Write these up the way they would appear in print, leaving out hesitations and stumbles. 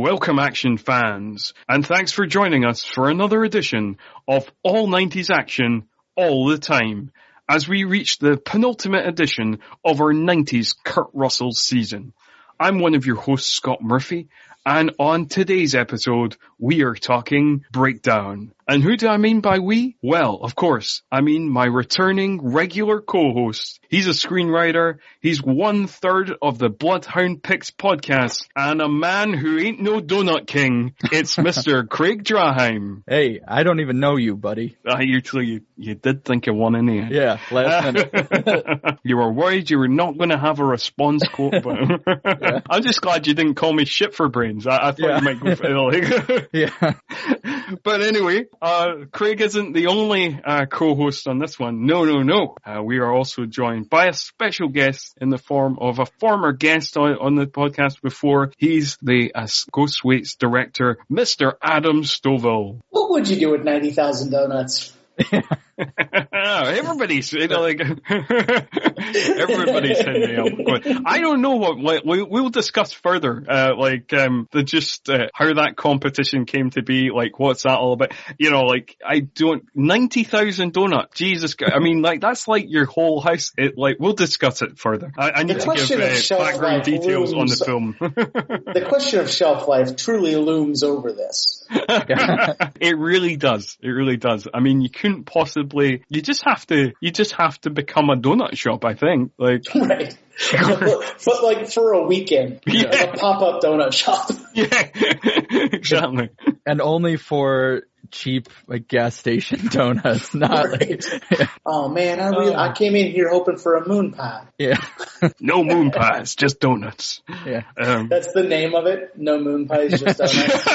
welcome action fans, and thanks for joining us for another edition of All 90s Action All the Time, as we reach the penultimate edition of our 90s Kurt Russell season. I'm one of your hosts, Scott Murphy, and on today's episode, we are talking Breakdown. And who do I mean by we? Well, of course, I mean my returning regular co-host. He's a screenwriter, he's 1/3 of the Bloodhound Picks podcast, and a man who ain't no donut king. It's Mr. Craig Draheim. Hey, I don't even know you, buddy. You did think of one in the end. Yeah, last minute. You were worried you were not going to have a response quote, but yeah. I'm just glad you didn't call me shit for brains. I thought you might go for it. Yeah. But anyway, Craig isn't the only co-host on this one. No. We are also joined by a special guest in the form of a former guest on the podcast before. He's the Ghost Waits director, Mr. Adam Stovall. What would you do with 90,000 donuts? Everybody's, everybody's hitting me up. I don't know what we'll discuss further, how that competition came to be, what's that all about? 90,000 donuts. Jesus Christ. I mean, that's like your whole house. We'll discuss it further. I need to give background details on the film. The question of shelf life truly looms over this. It really does. It really does. I mean, you couldn't possibly, you just have to become a donut shop, I think. Right. But for a weekend. Yeah. Like a pop-up donut shop. Yeah. Exactly. And only for cheap gas station donuts, not right. Oh man, I came in here hoping for a moon pie. Yeah. No moon pies, just donuts. Yeah. That's the name of it. No moon pies, just donuts.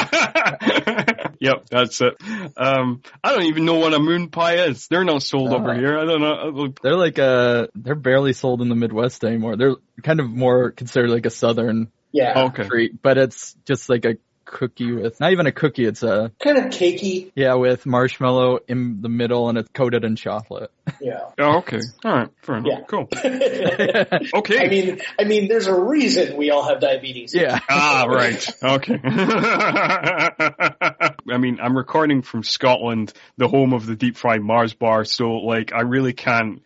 Yep, that's it. I don't even know what a moon pie is. They're not sold over here. I don't know. They're barely sold in the Midwest anymore. They're kind of more considered like a southern treat, but it's just like a cookie with, not even a cookie, it's a kind of cakey. Yeah, with marshmallow in the middle and it's coated in chocolate. Yeah. Oh, okay. All right. Fair enough. Yeah. Cool. Okay. I mean, there's a reason we all have diabetes. Yeah. Right. Okay. I mean, I'm recording from Scotland, the home of the deep fried Mars bar, so I really can't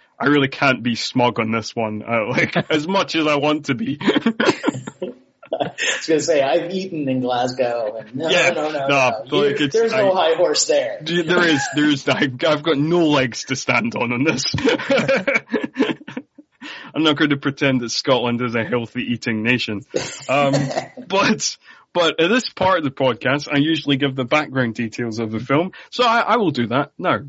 be smug on this one, as much as I want to be. I was going to say, I've eaten in Glasgow, and no. There's no high horse there. I've got no legs to stand on this. I'm not going to pretend that Scotland is a healthy eating nation. But at this part of the podcast, I usually give the background details of the film, so I will do that now.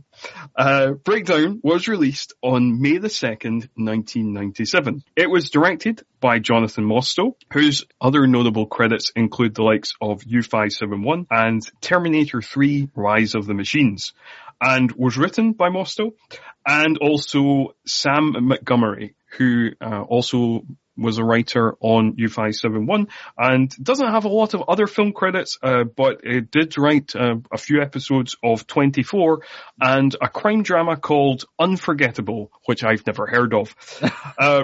Breakdown was released on May the 2nd, 1997. It was directed by Jonathan Mostow, whose other notable credits include the likes of U-571 and Terminator 3 Rise of the Machines, and was written by Mostow, and also Sam Montgomery, who also was a writer on U-571 and doesn't have a lot of other film credits, but it did write a few episodes of 24 and a crime drama called Unforgettable, which I've never heard of.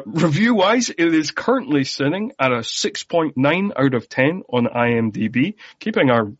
Review-wise, it is currently sitting at a 6.9 out of 10 on IMDb, keeping our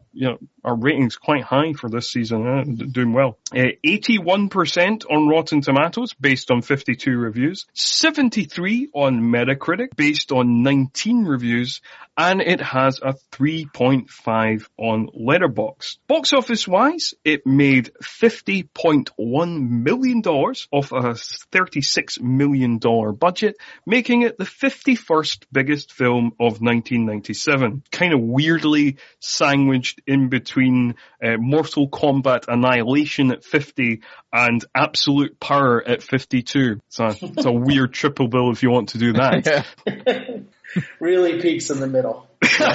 ratings quite high for this season, doing well. 81% on Rotten Tomatoes, based on 52 reviews. 73 on Metacritic, based on 19 reviews. And it has a 3.5 on Letterboxd. Box office-wise, it made $50.1 million off a $36 million budget, making it the 51st biggest film of 1997. Kind of weirdly sandwiched in between Mortal Kombat Annihilation at 50 and Absolute Power at 52. It's a weird triple bill if you want to do that. Really peaks in the middle. So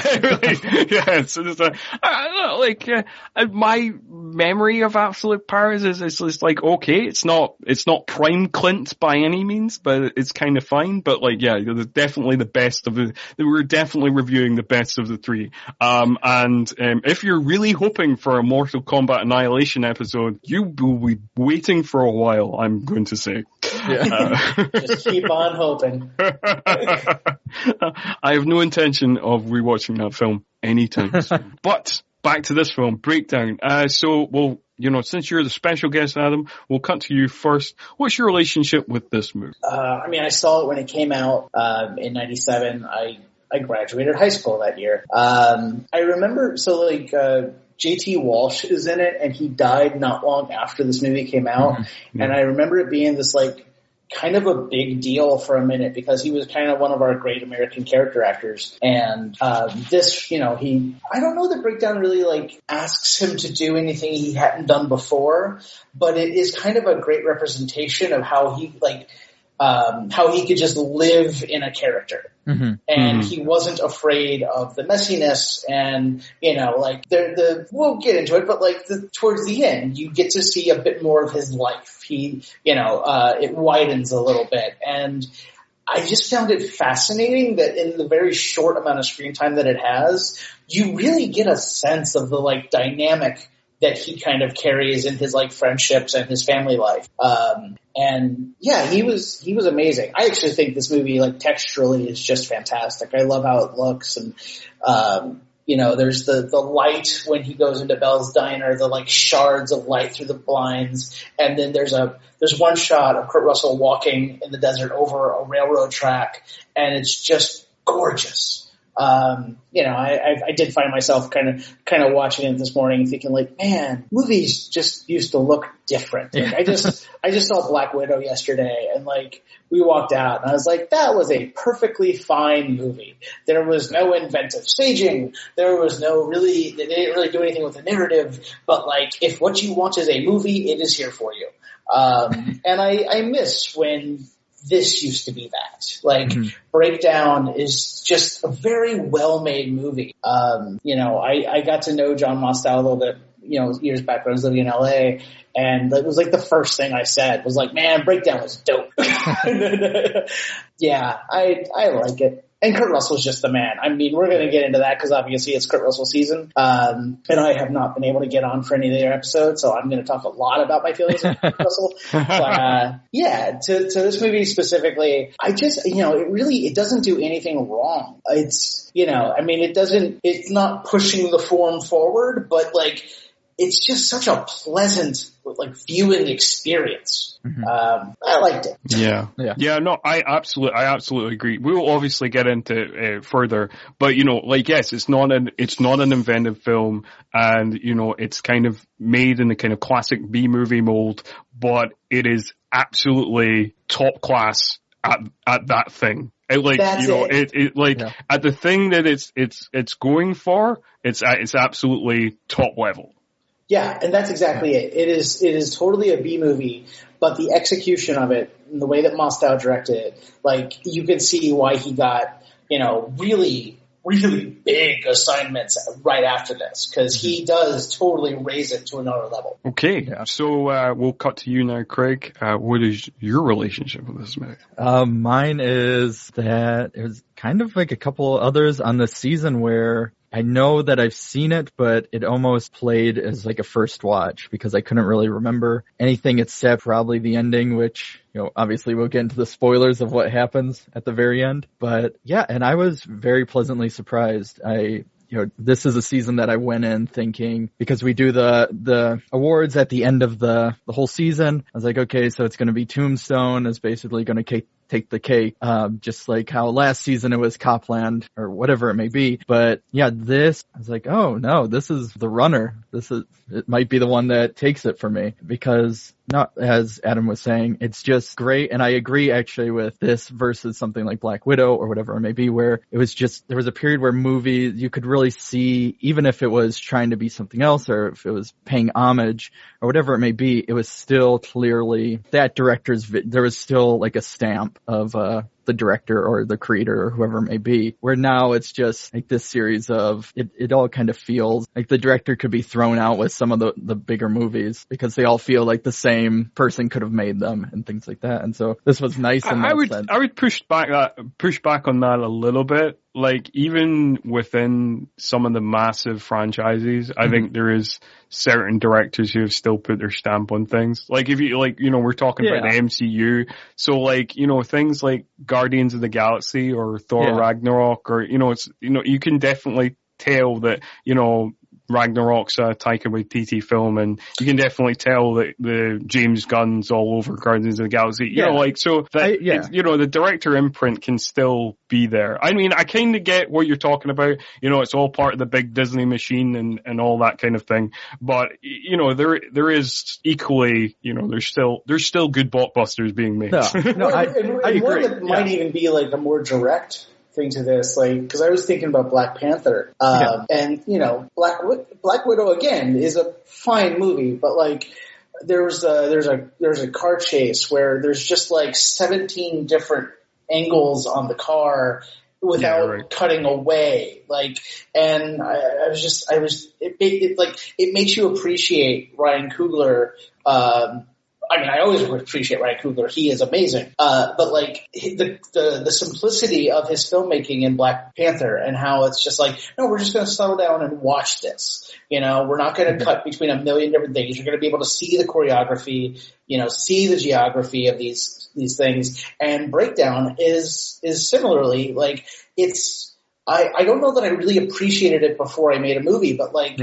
my memory of Absolute Powers is okay. It's not prime Clint by any means, but it's kind of fine. But definitely the best of the. We're definitely reviewing the best of the three. If you're really hoping for a Mortal Kombat Annihilation episode, you will be waiting for a while. I'm going to say. Just keep on hoping. I have no intention of rewatching that film anytime soon. But back to this film, Breakdown. Since you're the special guest, Adam, we'll cut to you first. What's your relationship with this movie? I saw it when it came out in 97. I graduated high school that year. I remember, J.T. Walsh is in it, and he died not long after this movie came out. Mm-hmm. And I remember it being this, kind of a big deal for a minute because he was kind of one of our great American character actors. And I don't know that Breakdown really asks him to do anything he hadn't done before, but it is kind of a great representation of how he could just live in a character. Mm-hmm. And he wasn't afraid of the messiness and, we'll get into it, but towards the end, you get to see a bit more of his life. It widens a little bit. And I just found it fascinating that in the very short amount of screen time that it has, you really get a sense of the dynamic that he kind of carries in his friendships and his family life. He was amazing. I actually think this movie texturally is just fantastic. I love how it looks, and there's the light when he goes into Belle's diner, the shards of light through the blinds, and then there's one shot of Kurt Russell walking in the desert over a railroad track, and it's just gorgeous. I did find myself kind of watching it this morning thinking man, movies just used to look different. I just saw Black Widow yesterday and we walked out and I was that was a perfectly fine movie. There was no inventive staging. There was they didn't really do anything with the narrative, but if what you want is a movie, it is here for you. And I miss when this used to be that. Breakdown is just a very well-made movie. I got to know John Mostow a little bit, years back when I was living in LA, and it was the first thing I said was man, Breakdown was dope. Yeah, I like it. And Kurt Russell's just the man. We're going to get into that because obviously it's Kurt Russell season. And I have not been able to get on for any of their episodes, so I'm going to talk a lot about my feelings on Kurt Russell. But, to this movie specifically, I just, it doesn't do anything wrong. It's, it's not pushing the form forward, but it's just such a pleasant viewing experience. Mm-hmm. I liked it. Yeah. No, I absolutely agree. We will obviously get into further, but yes, it's not an inventive film, and it's kind of made in the kind of classic B movie mold, but it is absolutely top class at that thing. At the thing that it's going for, it's absolutely top level. Yeah, and that's exactly it. It is totally a B movie, but the execution of it, and the way that Mostow directed it, you can see why he got, really, really big assignments right after this, because he does totally raise it to another level. Okay, so we'll cut to you now, Craig. What is your relationship with this movie? Mine is that there's kind of a couple others on the season where I know that I've seen it, but it almost played as a first watch because I couldn't really remember anything except probably the ending, which, obviously we'll get into the spoilers of what happens at the very end. But yeah, and I was very pleasantly surprised. This is a season that I went in thinking, because we do the awards at the end of the whole season. I was okay, so it's going to be Tombstone is basically going to take the cake, just like how last season it was Copland or whatever it may be. But yeah, this, I was oh no, this is the runner. It might be the one that takes it for me, because not, as Adam was saying, it's just great. And I agree actually with this versus something like Black Widow or whatever it may be, where it was just, there was a period where movies, you could really see, even if it was trying to be something else or if it was paying homage or whatever it may be, it was still clearly that director's, there was still a stamp of, the director or the creator or whoever it may be, where now it's just this series of, it all kind of feels like the director could be thrown out with some of the bigger movies because they all feel the same person could have made them and things like that. And so this was nice in that sense. I would push back on that a little bit. like, even within some of the massive franchises, I think there is certain directors who have still put their stamp on things. Like, if you, like, you know, we're talking about the MCU. So, like, you know, things like Guardians of the Galaxy or Thor Ragnarok, or, you know, it's, you know, you can definitely tell that, you know, Ragnarok's a Taika Waititi film, and you can definitely tell that the James Gunn's all over Guardians of the Galaxy. You know, like, so that, you know, the director imprint can still be there. I mean, I kind of get what you're talking about. You know, it's all part of the big Disney machine and all that kind of thing. But, you know, there is equally, you know, there's still good blockbusters being made. No, I agree. One that might even be like a more direct thing to this, like, because I was thinking about Black Panther, and, you know, Black Widow again is a fine movie, but like there's a car chase where there's just like 17 different angles on the car without cutting away, like, and it makes you appreciate Ryan Coogler. I mean, I always appreciate Ryan Coogler. He is amazing. But like the simplicity of his filmmaking in Black Panther, and how it's just like, no, we're just going to settle down and watch this. You know, we're not going to cut between a million different things. You're going to be able to see the choreography, you know, see the geography of these things. And Breakdown is similarly like, it's, I don't know that I really appreciated it before I made a movie, but like,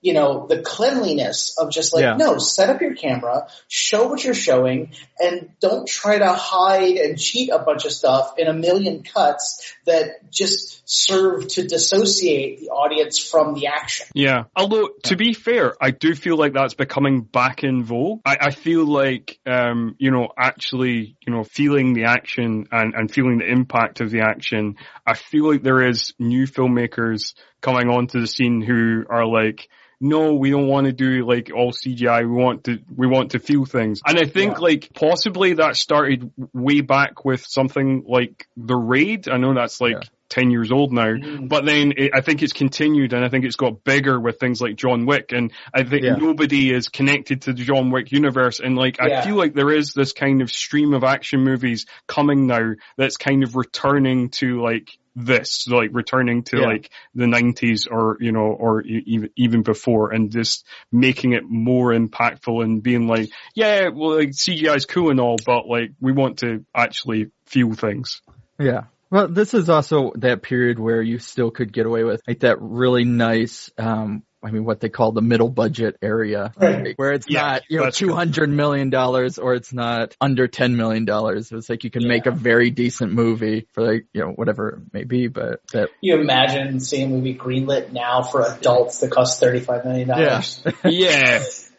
you know, the cleanliness of just like, no, set up your camera, show what you're showing, and don't try to hide and cheat a bunch of stuff in a million cuts that just serve to dissociate the audience from the action. Yeah. Although, to be fair, I do feel like that's becoming back in vogue. I feel like, you know, actually, you know, feeling the action and feeling the impact of the action, I feel like there is new filmmakers coming onto the scene who are like, no, we don't want to do like all CGI. We want to feel things. And I think like possibly that started way back with something like The Raid. I know that's like 10 years old now, but then I think it's continued, and I think it's got bigger with things like John Wick, and I think nobody is connected to the John Wick universe, and like I feel like there is this kind of stream of action movies coming now that's kind of returning to like this, like returning to like the 90s, or, you know, or even before, and just making it more impactful and being like, yeah, well, like CGI is cool and all, but like we want to actually feel things. Yeah. Well, this is also that period where you still could get away with like that really nice, I mean, what they call the middle budget area, where it's not, you know, $200 million, or it's not under $10 million. It's like you can make a very decent movie for, like, you know, whatever it may be, but that. You imagine seeing a movie greenlit now for adults that costs $35 million.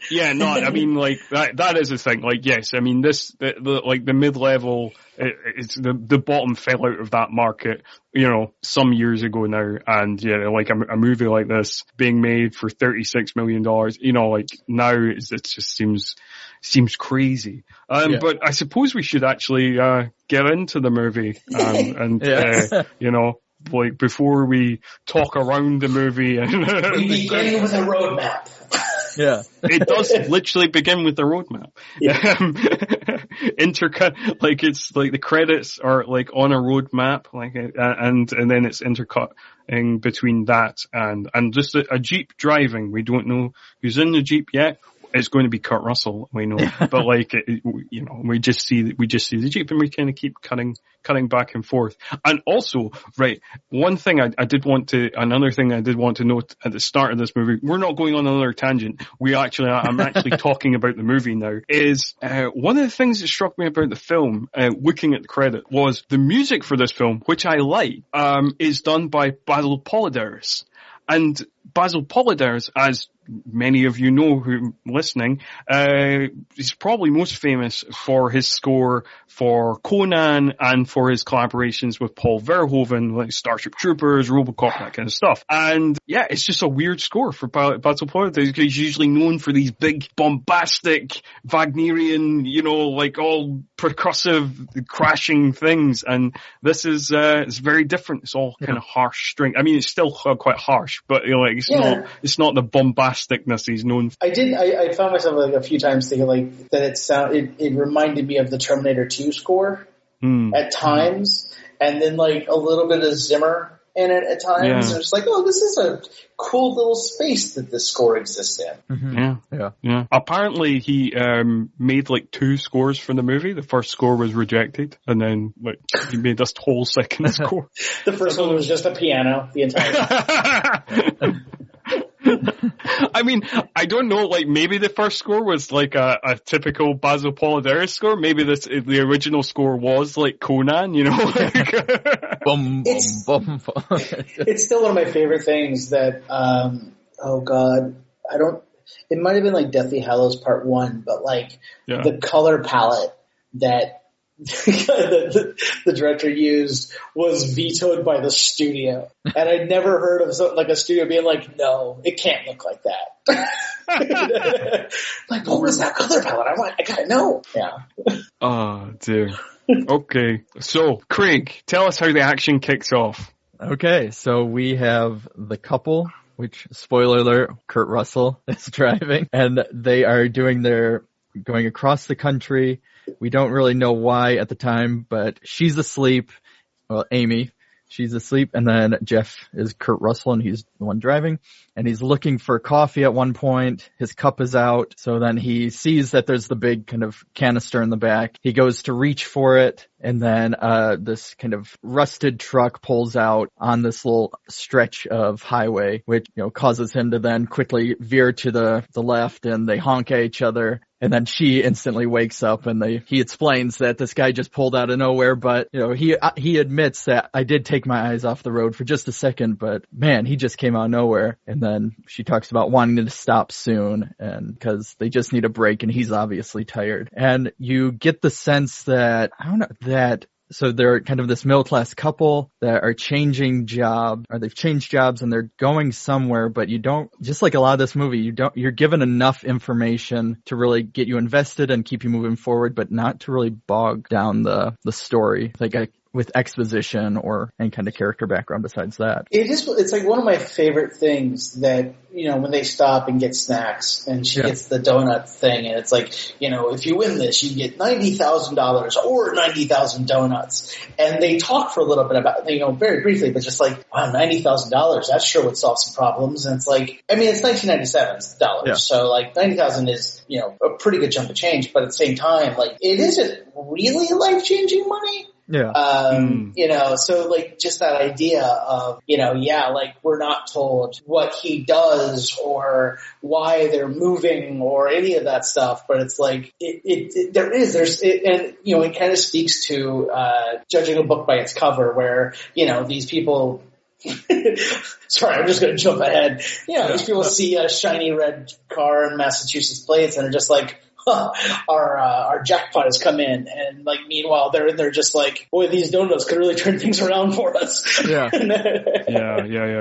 Yeah, no, I mean, like, that is a thing. Like, yes, I mean, the mid-level, it's the bottom fell out of that market, you know, some years ago now. And yeah, like a movie like this being made for $36 million, you know, like now it just seems crazy. But I suppose we should actually, get into the movie, you know, like before we talk around the movie and we begin with a roadmap. Yeah. It does literally begin with the roadmap. Intercut, like it's like the credits are like on a roadmap, like, and then it's intercutting between that and just a Jeep driving. We don't know who's in the Jeep yet. It's going to be Kurt Russell, we know, but like, you know, we just see the Jeep, and we kind of keep cutting back and forth. And also, right, another thing I did want to note at the start of this movie, we're not going on another tangent. I'm actually talking about the movie now, is, one of the things that struck me about the film, looking at the credit, was the music for this film, which I like, is done by Basil Polidaris. And Basil Polidaris, as many of you know who listening, he's probably most famous for his score for Conan and for his collaborations with Paul Verhoeven, like Starship Troopers, RoboCop, that kind of stuff. And yeah, it's just a weird score for Basil Polidaris. He's usually known for these big, bombastic, Wagnerian, you know, like all percussive, crashing things. And this is, it's very different. It's all kind of harsh string. I mean, it's still quite harsh, but you know, like, it's not the bombasticness he's known for. I found myself like a few times thinking like that it reminded me of the Terminator 2 score at times, and then like a little bit of Zimmer And at times, Yeah. it's like, oh, this is a cool little space that this score exists in. Mm-hmm. Yeah. Apparently, he made like 2 scores for the movie. The first score was rejected, and then like he made this whole second score. The first one was just a piano, the entire time. I mean, I don't know, like, maybe the first score was like a typical Basil Polidaris score. Maybe the original score was like Conan, you know? Like, Bum, bum, bum, bum. It's still one of my favorite things that, oh god, it might have been like Deathly Hallows Part 1, but like the color palette that the director used was vetoed by the studio. And I'd never heard of a studio being like, no, it can't look like that. Like, what was that color palette? I gotta know. Yeah. oh, dear. Okay. So, Craig, tell us how the action kicks off. Okay, so we have the couple, which, spoiler alert, Kurt Russell is driving, and they are going across the country. We don't really know why at the time, but she's asleep. Well, Amy, she's asleep, and then Jeff is Kurt Russell, and he's the one driving, and he's looking for coffee at one point. His cup is out, so then he sees that there's the big kind of canister in the back. He goes to reach for it, and then this kind of rusted truck pulls out on this little stretch of highway, which, you know, causes him to then quickly veer to the left, and they honk at each other. And then she instantly wakes up, and he explains that this guy just pulled out of nowhere, but, you know, he admits that I did take my eyes off the road for just a second, but man, he just came out of nowhere. And then she talks about wanting to stop soon, and because they just need a break, and he's obviously tired. And you get the sense that, so they're kind of this middle-class couple that are changing job, or they've changed jobs and they're going somewhere, but you don't, just like a lot of this movie, you're given enough information to really get you invested and keep you moving forward, but not to really bog down the story. With exposition or any kind of character background besides that. It's like one of my favorite things that, you know, when they stop and get snacks and she gets the donut thing, and it's like, you know, if you win this, you get $90,000 or 90,000 donuts. And they talk for a little bit about, you know, very briefly, but just like, wow, $90,000, that sure would solve some problems. And it's like, I mean, it's 1997 dollars. Yeah. So like 90,000 is, you know, a pretty good chunk of change, but at the same time, like, it isn't really life-changing money. Yeah. You know, so like just that idea of, you know, like we're not told what he does or why they're moving or any of that stuff, but it's like, and you know, it kind of speaks to, judging a book by its cover where, you know, these people, sorry, I'm just going to jump ahead. You know, these people see a shiny red car in Massachusetts plates and are just like, our jackpot has come in, and like meanwhile they're in there just like, boy, these donuts could really turn things around for us. Yeah,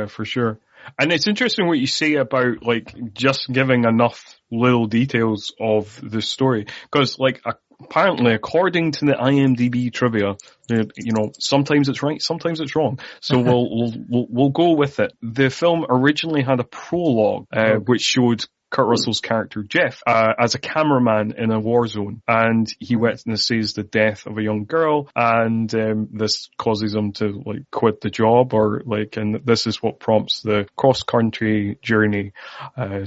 for sure. And it's interesting what you say about like just giving enough little details of the story, because like apparently, according to the IMDb trivia, you know, sometimes it's right, sometimes it's wrong. So we'll go with it. The film originally had a prologue, which showed Kurt Russell's character Jeff as a cameraman in a war zone, and he witnesses the death of a young girl, and this causes him to like quit the job, and this is what prompts the cross country journey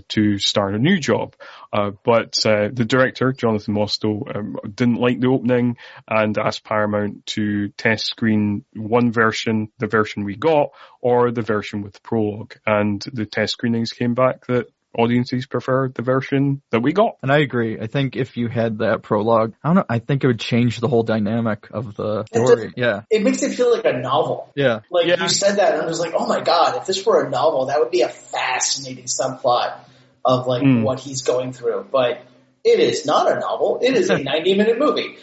to start a new job. But the director, Jonathan Mostow, didn't like the opening and asked Paramount to test screen one version, the version we got, or the version with the prologue, and the test screenings came back that audiences prefer the version that we got. And I agree. I think if you had that prologue, I don't know, I think it would change the whole dynamic of the story. It makes it feel like a novel. Yeah. You said that and I was like, oh my god, if this were a novel, that would be a fascinating subplot of like what he's going through. But it is not a novel. It is a 90-minute movie.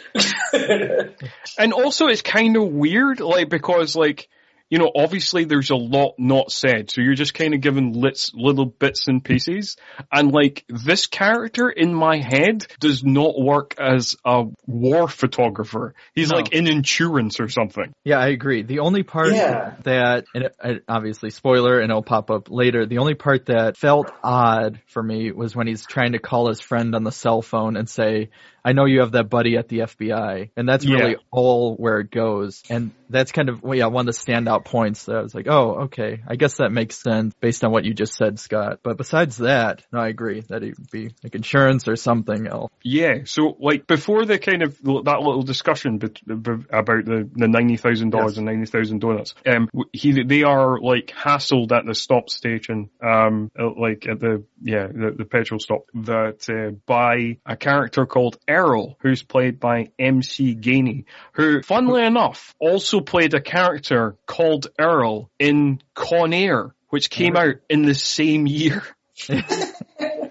And also it's kind of weird, like, because like, you know, obviously there's a lot not said, so you're just kind of given little bits and pieces, and like, this character in my head does not work as a war photographer. He's like in insurance or something. Yeah, I agree. The only part that, and obviously spoiler, and it'll pop up later, the only part that felt odd for me was when he's trying to call his friend on the cell phone and say, I know you have that buddy at the FBI, and that's really all where it goes. And that's kind of, one of the standout points that I was like, oh, okay, I guess that makes sense based on what you just said, Scott. But besides that, no, I agree that it would be like insurance or something else. Yeah, so like before the kind of that little discussion about the $90,000 and 90,000 donuts, they are like hassled at the stop station, like at the petrol stop, that by a character called Earl, who's played by MC Gainey, who, funnily enough, also played a character called Earl in Con Air, which came out in the same year.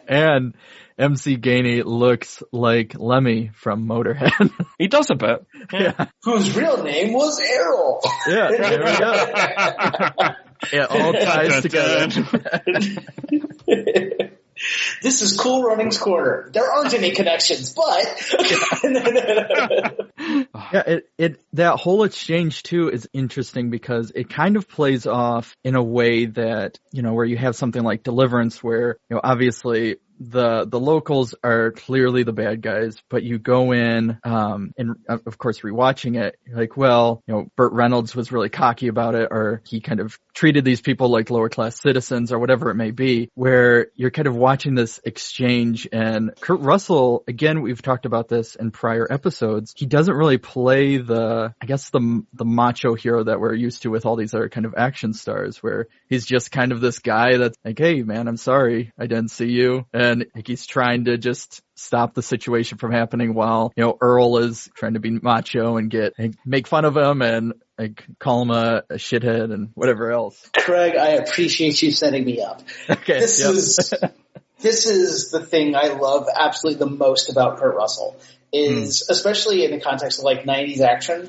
And MC Gainey looks like Lemmy from Motorhead. He does a bit. Yeah. Whose real name was Errol. Yeah, there we go. It all ties together. This is Cool Runnings Corner. There aren't any connections, but that whole exchange too is interesting because it kind of plays off in a way that, where you have something like Deliverance where, obviously the locals are clearly the bad guys, but you go in, and of course rewatching it, you're like, well, Burt Reynolds was really cocky about it, or he kind of treated these people like lower class citizens or whatever it may be, where you're kind of watching this exchange. And Kurt Russell, again, we've talked about this in prior episodes, he doesn't really play the macho hero that we're used to with all these other kind of action stars, where he's just kind of this guy that's like, hey man, I'm sorry, I didn't see you. And he's trying to just stop the situation from happening while, Earl is trying to be macho and make fun of him and call him a shithead and whatever else. Craig, I appreciate you setting me up. Okay. This is the thing I love absolutely the most about Kurt Russell is, especially in the context of like 90s action,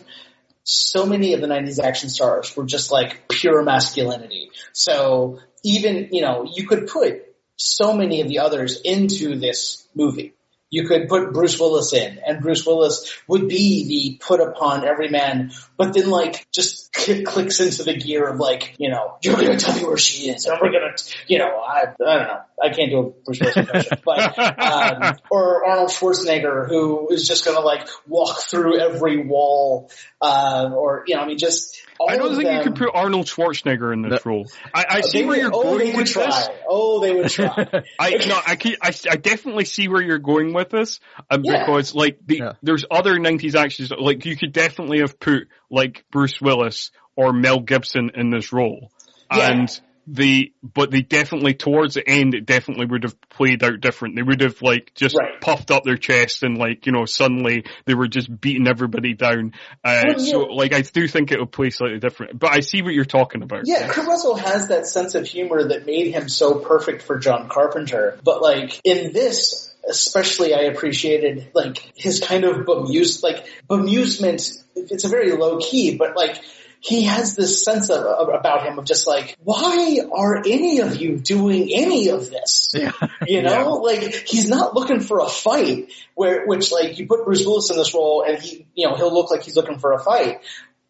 so many of the 90s action stars were just like pure masculinity. So even, you could put so many of the others into this movie. You could put Bruce Willis in, and Bruce Willis would be the put upon everyman, but then like just clicks into the gear of like, you're going to tell me where she is, and we're going to, I don't know. I can't do a Bruce Willis impression, but, or Arnold Schwarzenegger, who is just going to like walk through every wall, or, just all I don't think them. You could put Arnold Schwarzenegger in this role. I see where you're going with this. Oh, they would try. I definitely see where you're going with this, because like there's other 90s actions, like you could definitely have put like Bruce Willis or Mel Gibson in this role, but they definitely, towards the end, it definitely would have played out different. They would have like just puffed up their chest and like, suddenly they were just beating everybody down. So like I do think it would play slightly different, but I see what you're talking about. Yeah, Kurt Russell has that sense of humor that made him so perfect for John Carpenter. But like in this, especially I appreciated like his kind of bemusement. It's a very low key, but like, he has this sense about him of just like, why are any of you doing any of this? Like he's not looking for a fight, which like you put Bruce Willis in this role and he'll look like he's looking for a fight.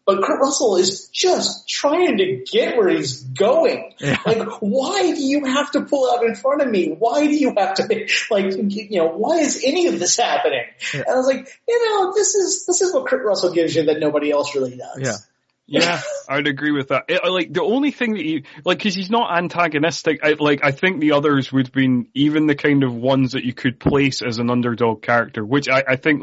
But Kurt Russell is just trying to get where he's going. Yeah. Like, why do you have to pull out in front of me? Why do you have to, why is any of this happening? Yeah. And I was like, this is what Kurt Russell gives you that nobody else really does. Yeah. Yeah, I'd agree with that. Like the only thing that because he's not antagonistic. I think the others would have been even the kind of ones that you could place as an underdog character, which I think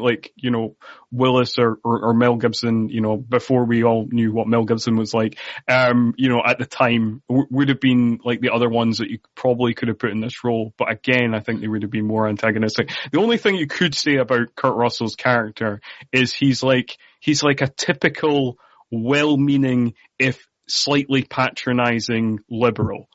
Willis or Mel Gibson, before we all knew what Mel Gibson was like, at the time would have been like the other ones that you probably could have put in this role. But again, I think they would have been more antagonistic. The only thing you could say about Kurt Russell's character is he's like a typical well-meaning, if slightly patronizing liberal.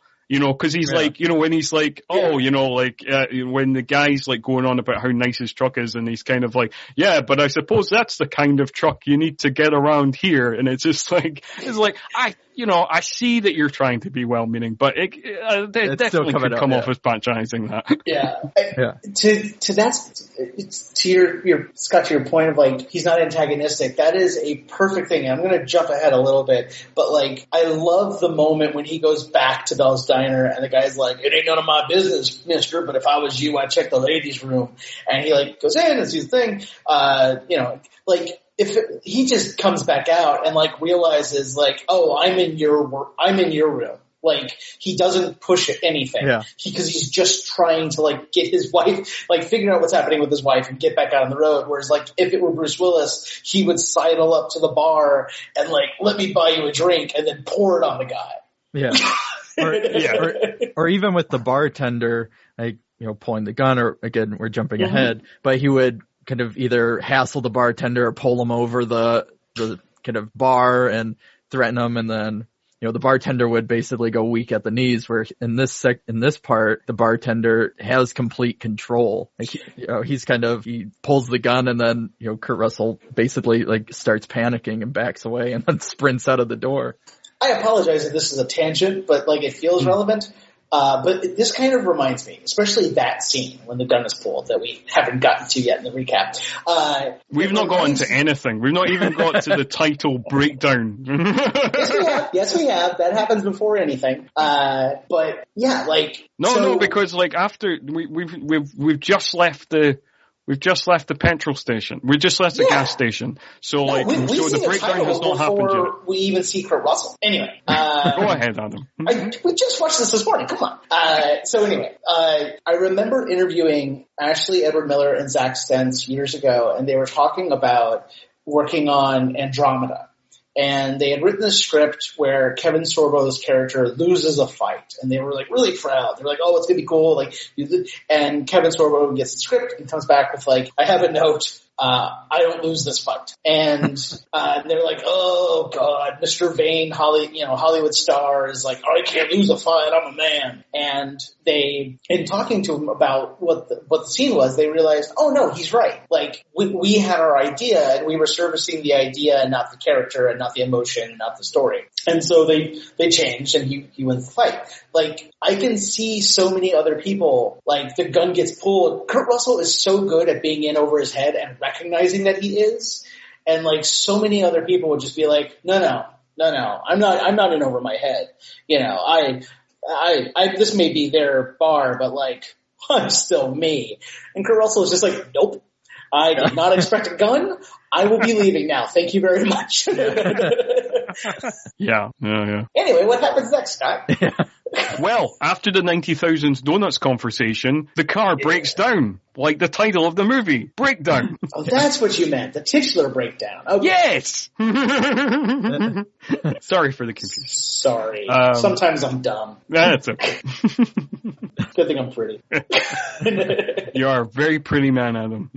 Cause he's like, when he's like, when the guy's like going on about how nice his truck is and he's kind of like, yeah, but I suppose that's the kind of truck you need to get around here. And it's just like, I see that you're trying to be well-meaning, but it definitely could come off as patronizing that. Yeah. To your Scott, to your point of like, he's not antagonistic. That is a perfect thing. I'm going to jump ahead a little bit, but like, I love the moment when he goes back to Bell's Diner and the guy's like, it ain't none of my business, mister, but if I was you, I'd check the ladies' room. And he like goes in and sees the thing, like, he just comes back out and like realizes like, oh, I'm in your room. Like, he doesn't push anything. Yeah. Because he's just trying to like get his wife, like figure out what's happening with his wife and get back out on the road. Whereas like, if it were Bruce Willis, he would sidle up to the bar and like, let me buy you a drink and then pour it on the guy. Yeah. Or even with the bartender, like, pulling the gun, or again, we're jumping ahead, but he would kind of either hassle the bartender or pull him over the kind of bar and threaten him, and then the bartender would basically go weak at the knees. Where in this part, the bartender has complete control. Like, he pulls the gun, and then Kurt Russell basically like starts panicking and backs away and then sprints out of the door. I apologize if this is a tangent, but like it feels relevant. But this kind of reminds me, especially that scene when the gun is pulled that we haven't gotten to yet in the recap. We've not gotten to anything. We've not even got to the title breakdown. Yes, we have. That happens before anything. But yeah, like no, because like after we've just left the. We've just left the petrol station. We just left the gas station. So so the breakdown has not happened yet. We even see Kurt Russell. Anyway. Go ahead, Adam. We just watched this morning. Come on. So anyway, I remember interviewing Ashley Edward Miller and Zach Stentz years ago, and they were talking about working on Andromeda. And they had written a script where Kevin Sorbo's character loses a fight, and they were like really proud. They were like, "Oh, it's gonna be cool!" Like, and Kevin Sorbo gets the script and comes back with like, "I have a note. I don't lose this fight." And they're like, "Oh God, Mr. Vane, Hollywood star is like, oh, I can't lose a fight. I'm a man." And they, in talking to him about what the scene was, they realized, oh no, he's right. Like, we had our idea, and we were servicing the idea and not the character and not the emotion and not the story. And so they changed, and he wins the fight. Like, I can see so many other people, like, the gun gets pulled. Kurt Russell is so good at being in over his head and recognizing that he is. And like, so many other people would just be like, no, I'm not in over my head. This may be their bar, but like, I'm still me. And Kurt Russell is just like, nope, I did not expect a gun. I will be leaving now. Thank you very much. Yeah. Anyway, what happens next, Scott? Well, after the 90,000 Donuts conversation, the car breaks down, like the title of the movie, Breakdown. Oh, that's what you meant, the titular breakdown. Okay. Yes! Sorry for the confusion. Sorry. Sometimes I'm dumb. That's okay. Good thing I'm pretty. You are a very pretty man, Adam.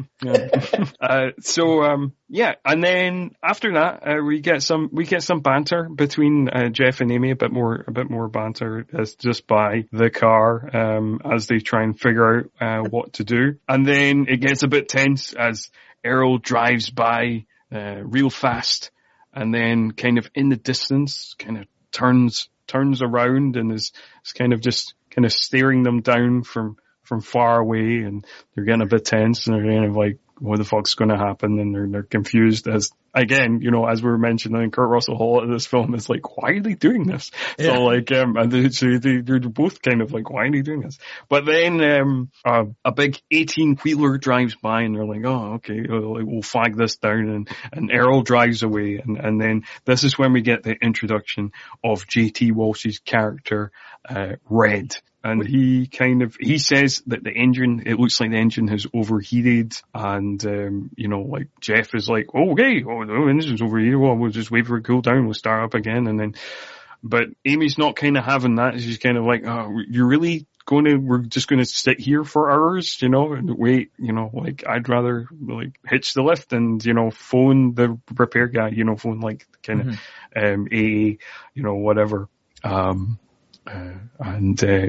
Yeah. And then after that, we get some banter between Jeff and Amy, a bit more banter as just by the car as they try and figure out what to do. And then it gets a bit tense as Errol drives by real fast, and then kind of in the distance kind of turns around and is kind of staring them down from far away, and they're getting a bit tense, and they're kind of like, what the fuck's going to happen? And they're confused as, again, as we were mentioning, Kurt Russell Hall in this film is like, why are they doing this? Yeah. So like, and they're both kind of like, why are they doing this? But then, a big 18-wheeler drives by, and they're like, oh, okay, we'll flag this down, and Errol drives away, and then this is when we get the introduction of J.T. Walsh's character, Red. And he says that the engine, it looks like the engine has overheated, and, like Jeff is like, oh, okay, the engine's overheated, well, we'll just wait for it to cool down, we'll start up again, but Amy's not kind of having that. She's kind of like, oh, you're really we're just going to sit here for hours, and wait, like, I'd rather, like, hitch the lift and, phone the repair guy, phone, like, kind of, AA, whatever.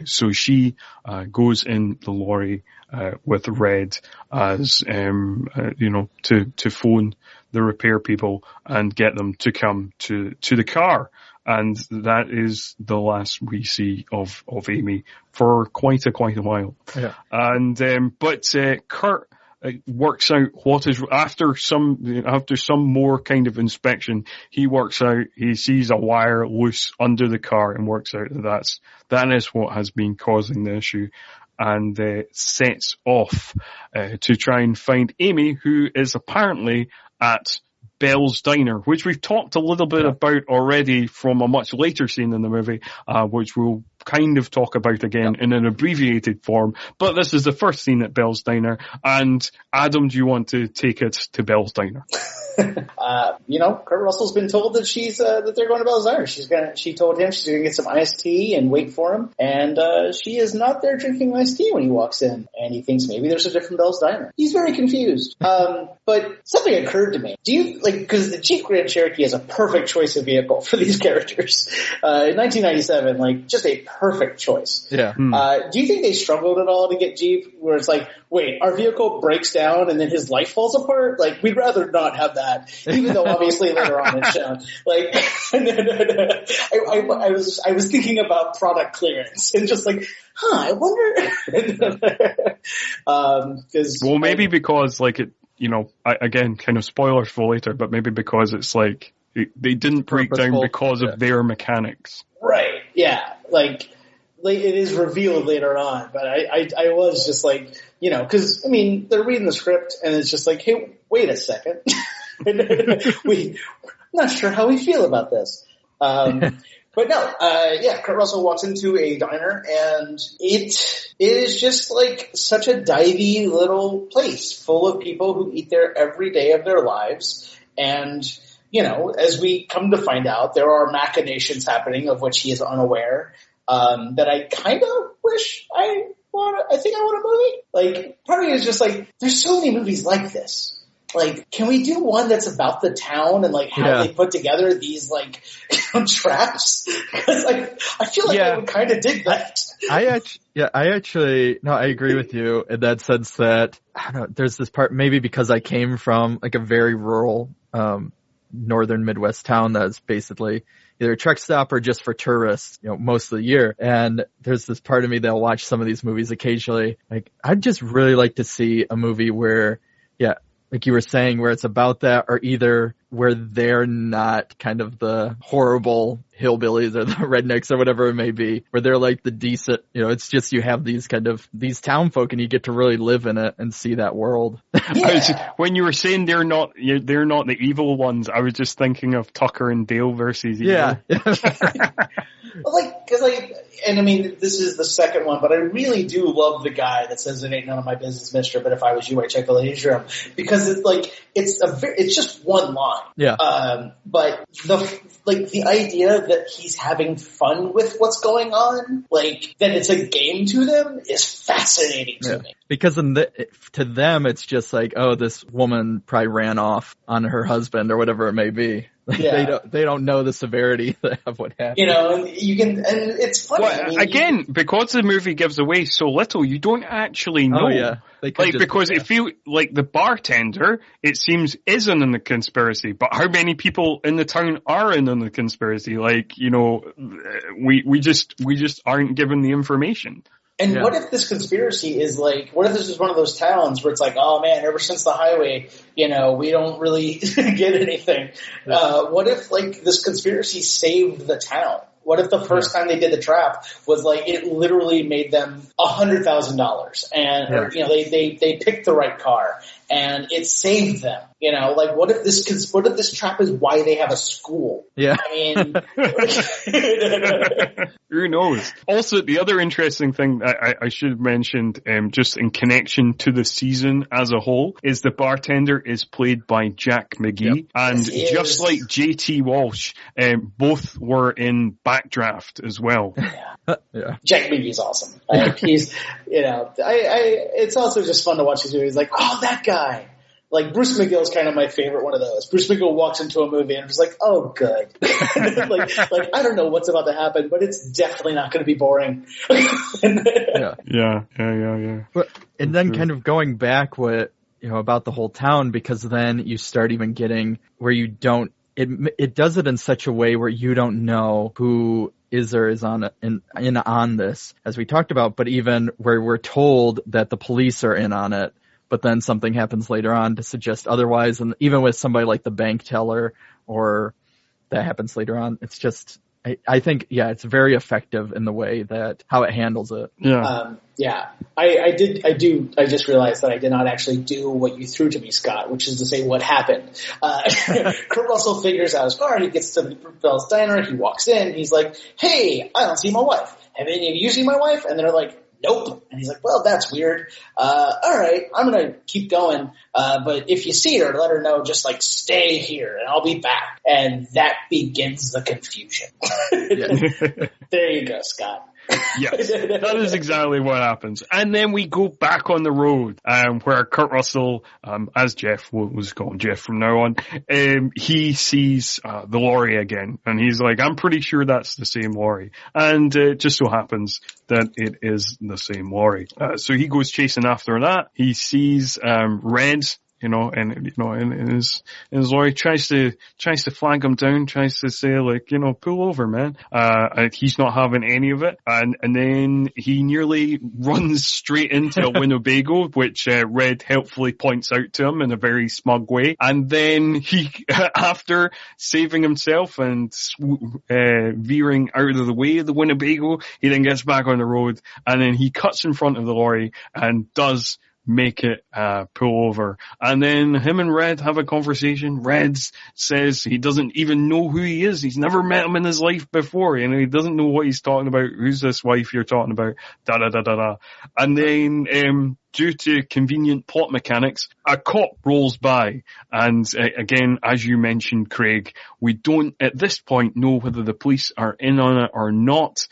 So she goes in the lorry with Red as to phone the repair people and get them to come to the car. And that is the last we see of Amy for quite a while. Yeah. And, but Kurt works out what is, after some more kind of inspection, he works out, he sees a wire loose under the car and works out that is what has been causing the issue, and sets off to try and find Amy, who is apparently at Bell's Diner, which we've talked a little bit about already from a much later scene in the movie, which we'll kind of talk about again in an abbreviated form. But this is the first scene at Bell's Diner. And Adam, do you want to take it to Bell's Diner? Kurt Russell's been told that that they're going to Bell's Diner. She told him she's gonna get some iced tea and wait for him. And, she is not there drinking iced tea when he walks in. And he thinks maybe there's a different Bell's Diner. He's very confused. But something occurred to me. Do you, because the Jeep Grand Cherokee is a perfect choice of vehicle for these characters. In 1997, just a perfect choice. Yeah. Do you think they struggled at all to get Jeep, where it's like, wait, our vehicle breaks down and then his life falls apart? We'd rather not have that, even though obviously later on it's shown. I was thinking about product clearance and just I wonder. Well, maybe because again, kind of spoilers for later, but maybe because it's they didn't break down because of their mechanics. Right. Yeah. It is revealed later on, but I was just because they're reading the script and it's just hey, wait a second. I'm not sure how we feel about this. But no, Kurt Russell walks into a diner and it is just such a divey little place full of people who eat there every day of their lives. And, as we come to find out, there are machinations happening of which he is unaware, that I kind of wish I think I want a movie. Part of me is just there's so many movies like this. Can we do one that's about the town and how they put together these traps? Because I feel I would kind of dig that. I agree with you in that sense that, I don't know, there's this part, maybe because I came from a very rural, northern Midwest town that's basically either a truck stop or just for tourists, most of the year. And there's this part of me that'll watch some of these movies occasionally. I'd just really like to see a movie where, like you were saying, where it's about that, or either where they're not kind of the horrible hillbillies or the rednecks or whatever it may be, where they're the decent, it's just you have these town folk and you get to really live in it and see that world. Yeah. When you were saying they're not the evil ones, I was just thinking of Tucker and Dale versus evil. Yeah. This is the second one, but I really do love the guy that says it ain't none of my business, mister, but if I was you, I'd check the ladies' room. Because it's just one line. Yeah. But the idea that he's having fun with what's going on, that it's a game to them is fascinating to me. Because to them, it's just this woman probably ran off on her husband or whatever it may be. They don't know the severity of what happened. And it's funny. Well, again, because the movie gives away so little, you don't actually know. Oh, yeah. Because it feels like the bartender, it seems, isn't in the conspiracy, but how many people in the town are in on the conspiracy? We just aren't given the information. And what if this conspiracy is what if this is one of those towns where it's oh man, ever since the highway, we don't really get anything. What if this conspiracy saved the town? What if the first time they did the trap was it literally made them $100,000 and they picked the right car and it saved them? What if this trap is why they have a school? Yeah. Who knows? Also, the other interesting thing I should have mentioned, just in connection to the season as a whole, is the bartender is played by Jack McGee. Yep. And just like JT Walsh, both were in Backdraft as well. Yeah. Jack McGee's awesome. He's, it's also just fun to watch these movies. That guy. Bruce McGill's kind of my favorite one of those. Bruce McGill walks into a movie and I'm just oh, good. I don't know what's about to happen, but it's definitely not going to be boring. Yeah. And then kind of going back about the whole town, because then you start even getting where you don't it does it in such a way where you don't know who is or is on this, as we talked about, but even where we're told that the police are in on it, but then something happens later on to suggest otherwise. And even with somebody like the bank teller, or that happens later on, it's just, I think, it's very effective in the way that how it handles it. Yeah. I just realized that I did not actually do what you threw to me, Scott, which is to say what happened. Kurt Russell figures out his car, he gets to Bell's Diner, he walks in, he's like, hey, I don't see my wife. Have any of you seen my wife? And they're like, nope. And he's like, well, that's weird. All right, I'm going to keep going. But if you see her, let her know, just like stay here and I'll be back. And that begins the confusion. There you go, Scott. Yes, that is exactly what happens. And then we go back on the road, where Kurt Russell, as Jeff, was calling Jeff from now on, he sees the lorry again, and he's like, I'm pretty sure that's the same lorry. And it just so happens that it is the same lorry. So he goes chasing after that. He sees Red, in his lorry, tries to flag him down, tries to say, like, pull over, man. He's not having any of it. And then he nearly runs straight into a Winnebago, which Red helpfully points out to him in a very smug way. And then he, after saving himself and veering out of the way of the Winnebago, he then gets back on the road, and then he cuts in front of the lorry and does make it pull over. And then him and Red have a conversation. Red says he doesn't even know who he is. He's never met him in his life before. He doesn't know what he's talking about. Who's this wife you're talking about? Da da da da da. And then due to convenient plot mechanics, a cop rolls by. And again, as you mentioned, Craig, we don't at this point know whether the police are in on it or not.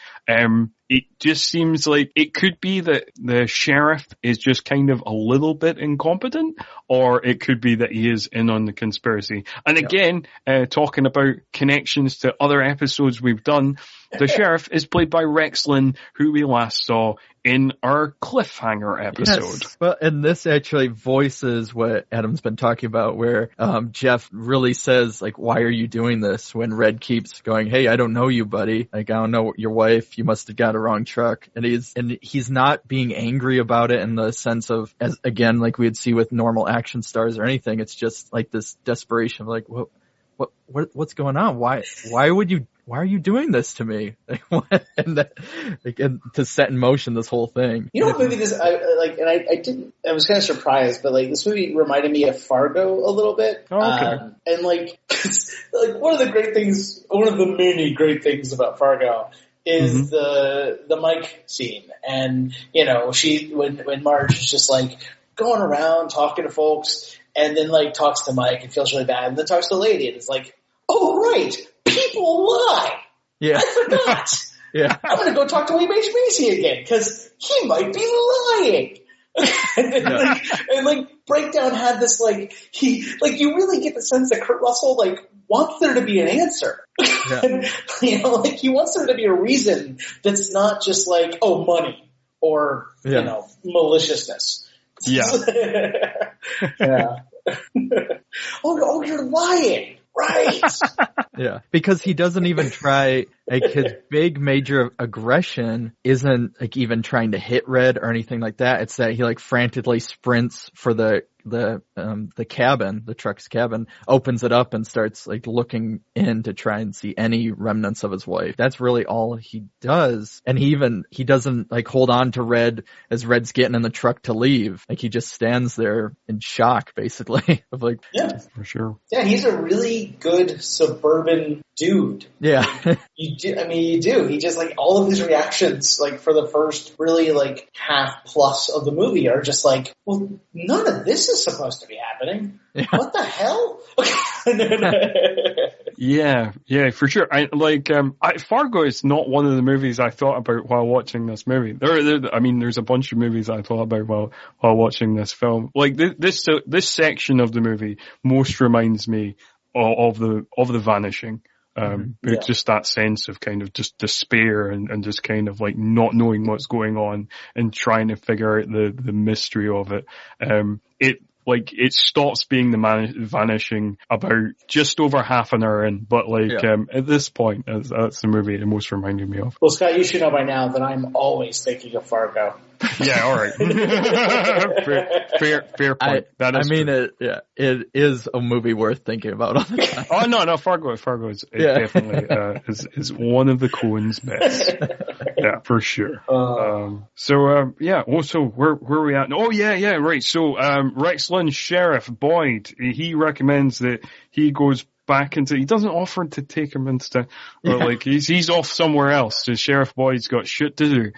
It just seems like it could be that the sheriff is just kind of a little bit incompetent, or it could be that he is in on the conspiracy. And again, talking about connections to other episodes we've done, the sheriff is played by Rex Linn, who we last saw in our cliffhanger episode. Yes. Well, and this actually voices what Adam's been talking about, where Jeff really says, like, why are you doing this? When Red keeps going, hey, I don't know you, buddy. Like, I don't know your wife. You must have got a wrong truck. And he's not being angry about it in the sense of, as again, like we'd see with normal action stars or anything. It's just like this desperation of like, what's going on? Why are you doing this to me? And to set in motion this whole thing. You know what movie this, I was kind of surprised, but like this movie reminded me of Fargo a little bit. Oh, okay. And like one of the many great things about Fargo is the mic scene. And, when Marge is just like going around talking to folks and then like talks to Mike and feels really bad and then talks to the lady and it's like, oh, right. People lie. Yeah. I forgot. Yeah. I'm going to go talk to Lee Macy again because he might be lying. and Breakdown had this you really get the sense that Kurt Russell wants there to be an answer. Yeah. And, he wants there to be a reason that's not just like, oh, money or, maliciousness. Yeah. Yeah. Oh, you're lying. Right. Yeah. Because he doesn't even try, his big major aggression isn't even trying to hit Red or anything like that. It's that he frantically sprints for the cabin, the truck's cabin, opens it up and starts looking in to try and see any remnants of his wife. That's really all he does. And he doesn't hold on to Red as Red's getting in the truck to leave. He just stands there in shock, basically. Yeah, for sure. Yeah, he's a really good suburban dude. Yeah. You do. He just all of his reactions for the first really half plus of the movie are just well, none of this is supposed to be happening. Yeah. What the hell? Yeah, for sure. Fargo is not one of the movies I thought about while watching this movie. There's a bunch of movies I thought about while watching this film. This section of the movie most reminds me of the Vanishing. Just that sense of kind of just despair and just kind of not knowing what's going on and trying to figure out the mystery of it. like, it stops being the vanishing about just over half an hour in. But at this point, that's the movie it most reminded me of. Well, Scott, you should know by now that I'm always thinking of Fargo. Yeah, all right. fair point. It is a movie worth thinking about all the time. Oh no, Fargo is definitely is one of the Coen's best. Yeah, for sure. Also, where are we at? Oh yeah, right. So, Rex Linn, Sheriff Boyd, he recommends that he goes back into, he doesn't offer to take him into, he's off somewhere else. So Sheriff Boyd's got shit to do.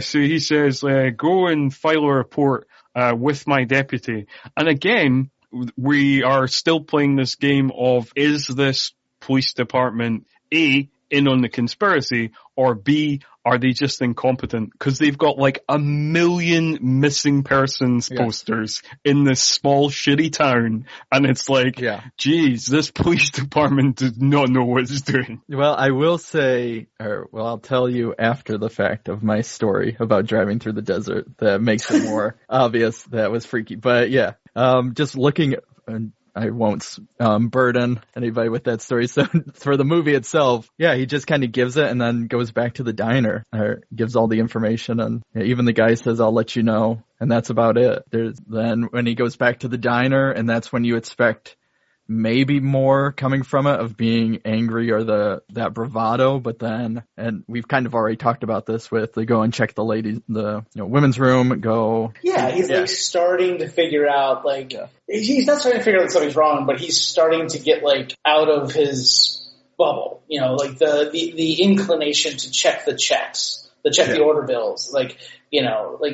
So he says, go and file a report, with my deputy. And again, we are still playing this game of, is this police department A, in on the conspiracy, or B, are they just incompetent? Because they've got like 1 million missing persons posters in this small shitty town, and it's like, geez, this police department does not know what it's doing. Well, I will say, I'll tell you after the fact of my story about driving through the desert that makes it more obvious that was freaky. But just looking, I won't burden anybody with that story. So for the movie itself, he just kind of gives it and then goes back to the diner, or gives all the information, and even the guy says, I'll let you know, and that's about it. Then when he goes back to the diner, and that's when you expect maybe more coming from it, of being angry or that bravado, but then, and we've kind of already talked about this with, they go and check the women's room, he's like starting to figure out, he's not starting to figure out that something's wrong, but he's starting to get like out of his bubble, like the inclination to check the checks, the order bills,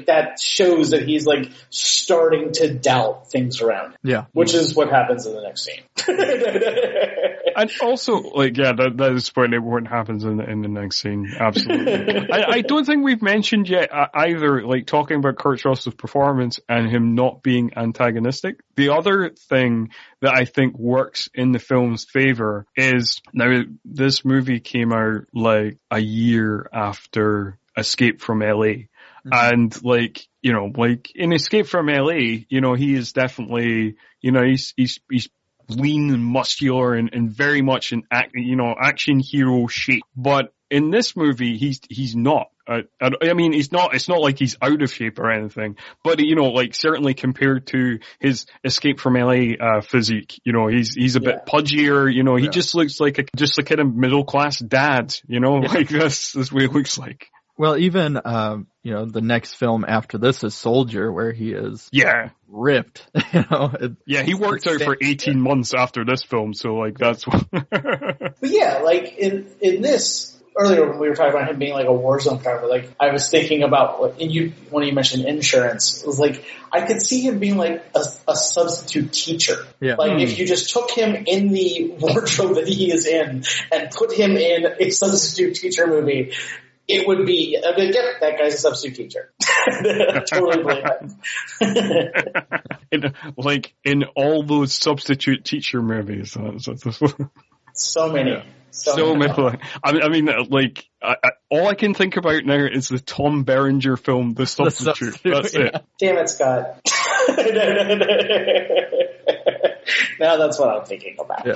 that shows that he's like starting to doubt things around him. Yeah. Which is what happens in the next scene. And also, that is what happens in the next scene. Absolutely. I don't think we've mentioned yet either, talking about Kurt Russell's performance and him not being antagonistic. The other thing that I think works in the film's favor is, now this movie came out a year after Escape from LA. And in Escape from LA, he is definitely, he's lean and muscular and very much in action hero shape. But in this movie, he's not. It's not like he's out of shape or anything, but certainly compared to his Escape from LA, physique, he's a bit pudgier, he just looks like a kind of middle class dad, that's what he looks like. Well, even, the next film after this is Soldier, where he is ripped. He worked out for 18 months after this film, so that's what. But in this, earlier when we were talking about him being like a war zone driver, I was thinking about when you mentioned insurance, it was I could see him being like a substitute teacher. Yeah. If you just took him in the wardrobe that he is in and put him in a substitute teacher movie, it would be, that guy's a substitute teacher. Totally believe that. In all those substitute teacher movies. So many. So many. All I can think about now is the Tom Berenger film, The Substitute. That's it. Damn it, Scott. Now that's what I'm thinking about.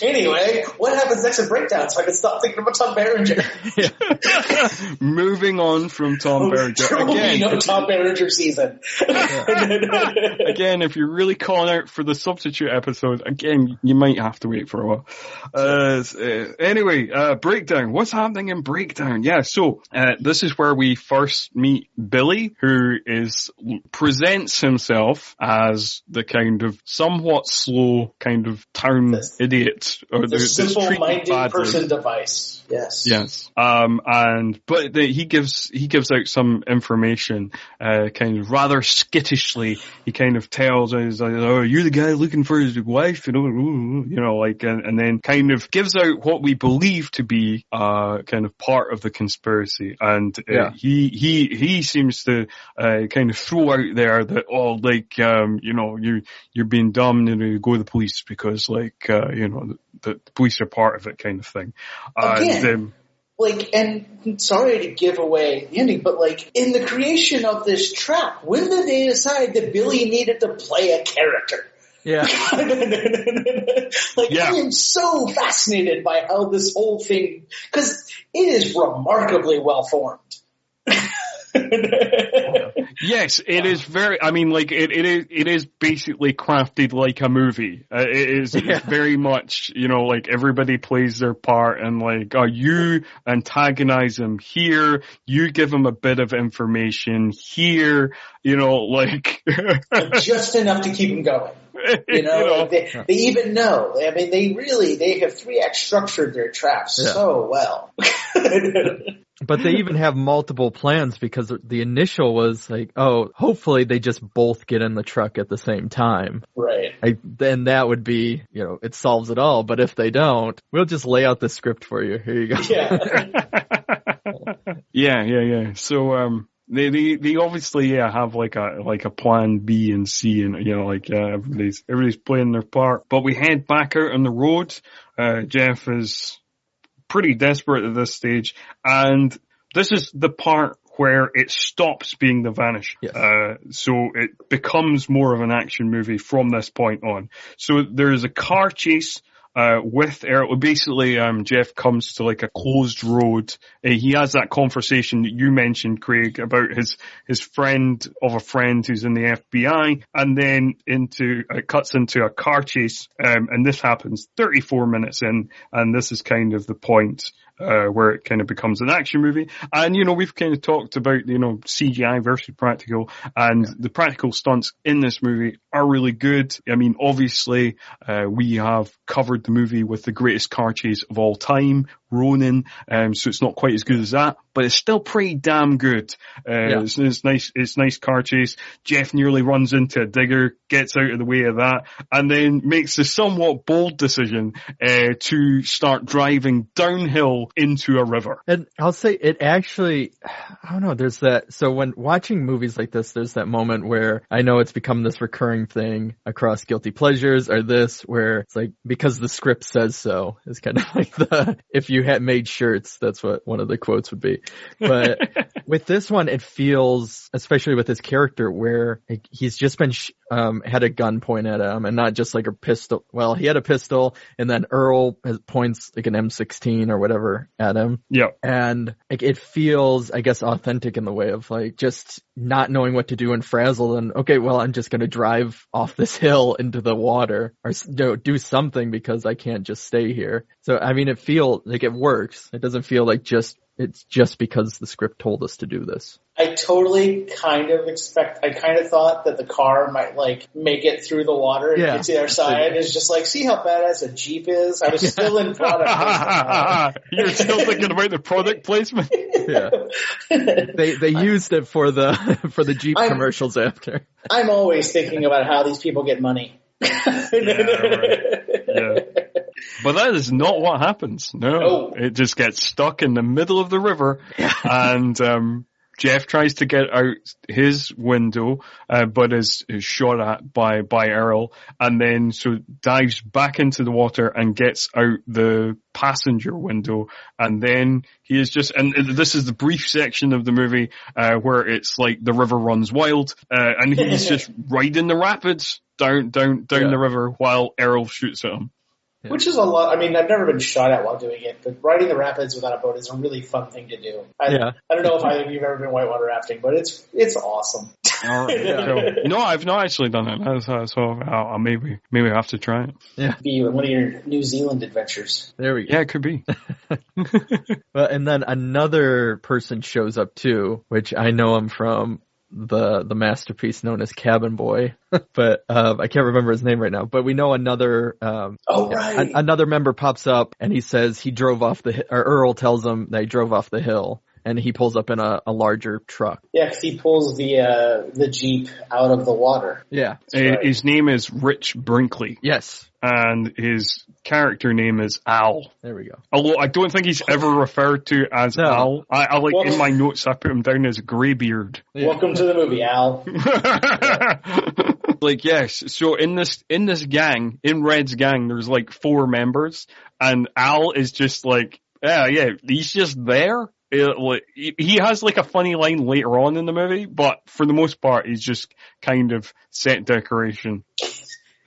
Anyway, what happens next in Breakdown so I can stop thinking about Tom Berenger? Moving on from Tom Berenger. Again, Tom Berenger season. Again, if you're really calling out for the substitute episode, again, you might have to wait for a while. Anyway, Breakdown. What's happening in Breakdown? So this is where we first meet Billy, who presents himself as the kind of somewhat slow kind of town idiot, or the simple-minded person device. Yes. But he gives out some information, kind of rather skittishly. He kind of tells us, "Oh, you're the guy looking for his wife," and then kind of gives out what we believe to be kind of part of the conspiracy. And he seems to kind of throw out there that you're being dumb and you go to the police because the police are part of it, kind of thing. Again, like, and sorry to give away the ending, but like, in the creation of this trap, when did they decide that Billy needed to play a character? Yeah. Like, I am so fascinated by how this whole thing, because it is remarkably well formed. Yes, it is very, I mean, like, it is basically crafted like a movie. It's very much, you know, like, everybody plays their part, and like, you antagonize them here, you give them a bit of information here, you know, like. Just enough to keep them going. You know, they even know. I mean, they have 3-act structured their traps so well. But they even have multiple plans, because the initial was like, oh, hopefully they just both get in the truck at the same time. Right. Then that would be, you know, it solves it all. But if they don't, we'll just lay out the script for you. Here you go. Yeah. Yeah. So, they obviously have like a plan B and C, and you know, like everybody's playing their part. But we head back out on the road. Jeff is pretty desperate at this stage, and this is the part where it stops being The Vanish. Yes. So it becomes more of an action movie from this point on. So there's a car chase with Errol. Basically, Jeff comes to like a closed road. He has that conversation that you mentioned, Craig, about his friend of a friend who's in the FBI, and then cuts into a car chase. And this happens 34 minutes in, and this is kind of the point where it kind of becomes an action movie. And, you know, we've kind of talked about, you know, CGI versus practical, and the practical stunts in this movie are really good. I mean, obviously, we have covered the movie with the greatest car chase of all time, Ronin, so it's not quite as good as that, but it's still pretty damn good. It's nice car chase. Jeff nearly runs into a digger, gets out of the way of that, and then makes the somewhat bold decision to start driving downhill into a river. And I'll say it actually, I don't know, there's that, so when watching movies like this, there's that moment where I know it's become this recurring thing across Guilty Pleasures, or this, where it's like, because the script says so, it's kind of like if you had made shirts, that's what one of the quotes would be. But with this one, it feels, especially with his character, where he's just been had a gun point at him, and not just like a pistol. Well, he had a pistol, and then Earl points like an M16 or whatever at him. Yeah. And like, it feels, I guess, authentic in the way of like just not knowing what to do and frazzled, and okay, well, I'm just going to drive off this hill into the water, or do something, because I can't just stay here. So, I mean, it feels like it works. It doesn't feel like it's just because the script told us to do this. I totally I kind of thought that the car might like make it through the water and get to the other side. It's just like, see how badass a Jeep is? I was still in product placement. You're still thinking about the product placement? Yeah. They used it for the Jeep commercials after. I'm always thinking about how these people get money. Yeah. But that is not what happens. No. It just gets stuck in the middle of the river, and Jeff tries to get out his window, but is shot at by Earl, and then so dives back into the water and gets out the passenger window, and then he is just, and this is the brief section of the movie where it's like the river runs wild, and he's just riding the rapids down the river while Earl shoots at him. Yeah. Which is a lot. I mean, I've never been shot at while doing it, but riding the rapids without a boat is a really fun thing to do. I don't know if either of you have ever been whitewater rafting, but it's awesome. No, I've not actually done it. So I'll maybe have to try it. Yeah, be one of your New Zealand adventures. There we go. Yeah, it could be. Well, and then another person shows up too, which I know him from the masterpiece known as Cabin Boy, but I can't remember his name right now. But we know another another member pops up, and he says he drove off or Earl tells him that he drove off the hill, and he pulls up in a larger truck. Yeah, because he pulls the Jeep out of the water. Yeah, his name is Rich Brinkley. Yes. And his character name is Al. There we go. Although I don't think he's ever referred to as Al. I like in my notes I put him down as Greybeard. Yeah. Welcome to the movie, Al. Like, yes. So in this gang, in Red's gang, there's like 4 members, and Al is just like Yeah, he's just there. He has like a funny line later on in the movie, but for the most part, he's just kind of set decoration.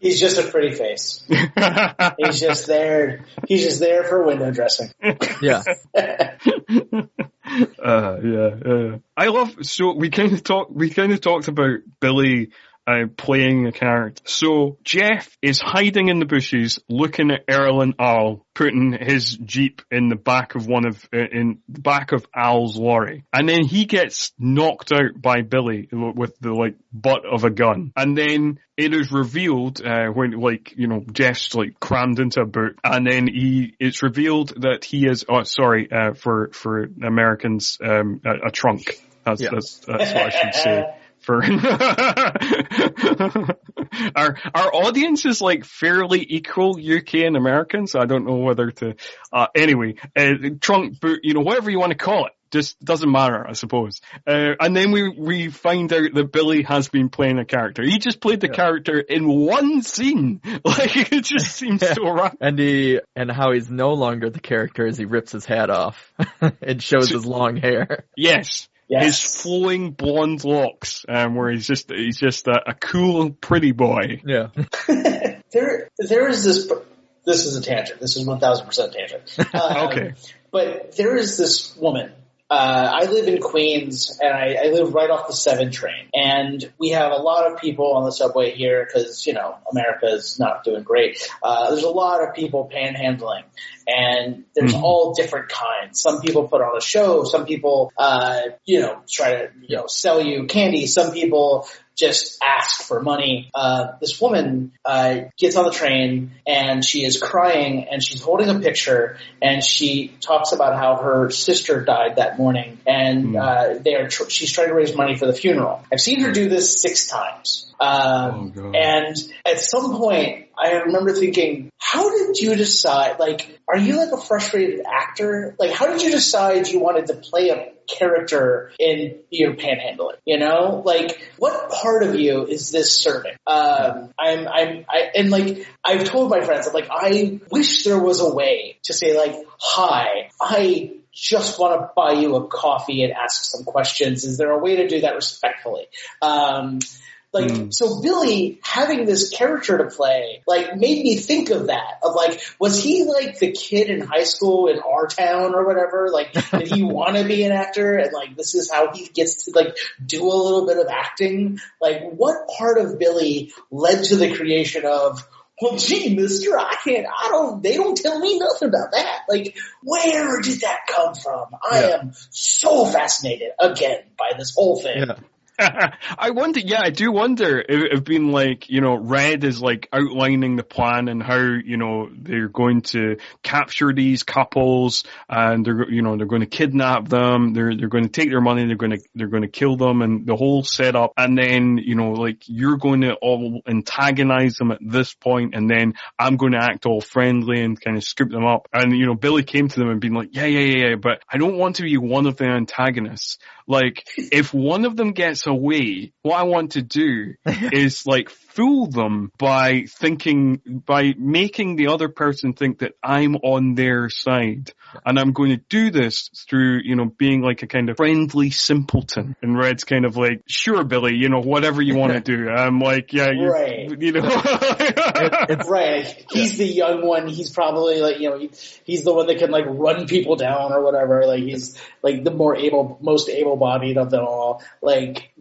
He's just a pretty face. He's just there. He's just there for window dressing. Yeah. I love. So we kind of talked about Billy playing a character. So Jeff is hiding in the bushes, looking at Earl and Al putting his Jeep in the back of Al's lorry, and then he gets knocked out by Billy with the butt of a gun, and then it is revealed when Jeff's crammed into a boot, and then it's revealed that he is for Americans a trunk. That's what I should say. For our audience is fairly equal, UK and American, so I don't know whether to anyway, trunk, boot, whatever you want to call it, just doesn't matter, I suppose. And then we find out that Billy has been playing a character. He just played the character in one scene. It just seems so random. And how he's no longer the character as he rips his hat off and shows his long hair. Yes. His flowing blonde locks, where he's just a cool, pretty boy. Yeah. There is this is a tangent. This is 1000% tangent. Okay. But there is this woman. I live in Queens, and I live right off the 7 train. And we have a lot of people on the subway here because, America is not doing great. There's a lot of people panhandling, and there's all different kinds. Some people put on a show. Some people, try to, sell you candy. Some people just ask for money. This woman gets on the train, and she is crying, and she's holding a picture, and she talks about how her sister died that morning, and she's trying to raise money for the funeral. I've seen her do this 6 times. And at some point, I remember thinking, how did you decide, are you a frustrated actor? How did you decide you wanted to play a character in your panhandling? What part of you is this serving? I've told my friends, I wish there was a way to say, hi, I just want to buy you a coffee and ask some questions. Is there a way to do that respectfully? So Billy having this character to play, made me think of that. Was he the kid in high school in our town or whatever? Did he want to be an actor? And this is how he gets to do a little bit of acting? What part of Billy led to the creation of, well, gee, mister, they don't tell me nothing about that. Where did that come from? I am so fascinated again by this whole thing. Yeah. I do wonder if being Red is outlining the plan and how, they're going to capture these couples and they're going to kidnap them. They're going to take their money. They're going to kill them and the whole setup. And then, you're going to all antagonize them at this point. And then I'm going to act all friendly and kind of scoop them up. And, Billy came to them and been yeah, but I don't want to be one of the antagonists. If one of them gets away, what I want to do is fool them by making the other person think that I'm on their side. And I'm going to do this through, being a kind of friendly simpleton. And Red's kind of sure, Billy, whatever you want to do. I'm right. Right. He's the young one. He's probably he's the one that can run people down or whatever. He's the most able-bodied of them all.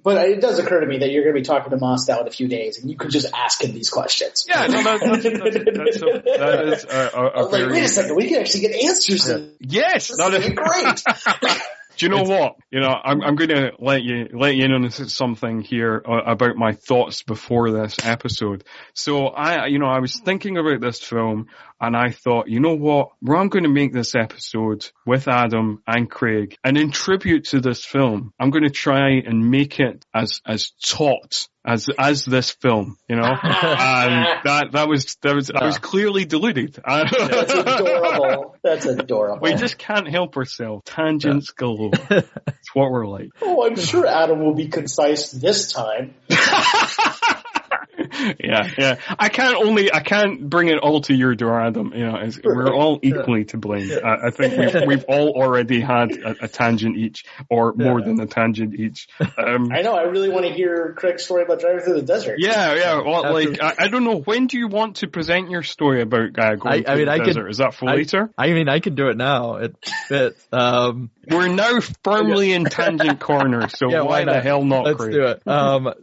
But it does occur to me that you're going to be talking to Mostow in a few days, and you could just ask him these questions. Yeah, no, that is a very... Wait a second, we can actually get answers. Yes, this is great. Do you know what? I'm going to let you in on something here about my thoughts before this episode. So I was thinking about this film and I thought, you know what? I'm going to make this episode with Adam and Craig, and in tribute to this film, I'm going to try and make it as taut as this film, and I was clearly deluded. That's adorable. That's adorable. We just can't help ourselves. Tangents galore. It's what we're like. Oh, I'm sure Adam will be concise this time. Yeah. I can't bring it all to your door, Adam. We're all equally to blame. I think we've all already had a tangent each, or more than a tangent each. I know. I really want to hear Craig's story about driving through the desert. Yeah. Well, I don't know. When do you want to present your story about going through the desert? Is that for later? I can do it now. It fits. We're now firmly in tangent corner, so why the hell not? Let's do it.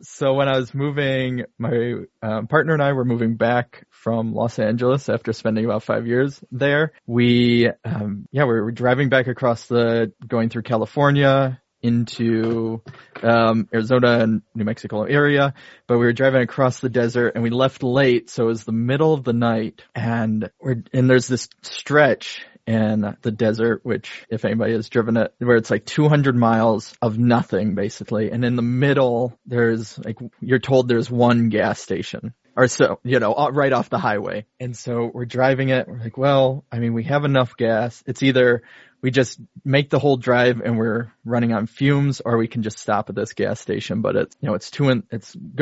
So when I was moving, my partner and I were moving back from Los Angeles after spending about 5 years there. We were driving back going through California into Arizona and New Mexico area, but we were driving across the desert and we left late, so it was the middle of the night, and there's this stretch in the desert, which, if anybody has driven it, where it's like 200 miles of nothing, basically. And in the middle, you're told there's one gas station. Or so, right off the highway. And so we're driving it. We're like, well, we have enough gas. It's either we just make the whole drive and we're running on fumes, or we can just stop at this gas station. But it's going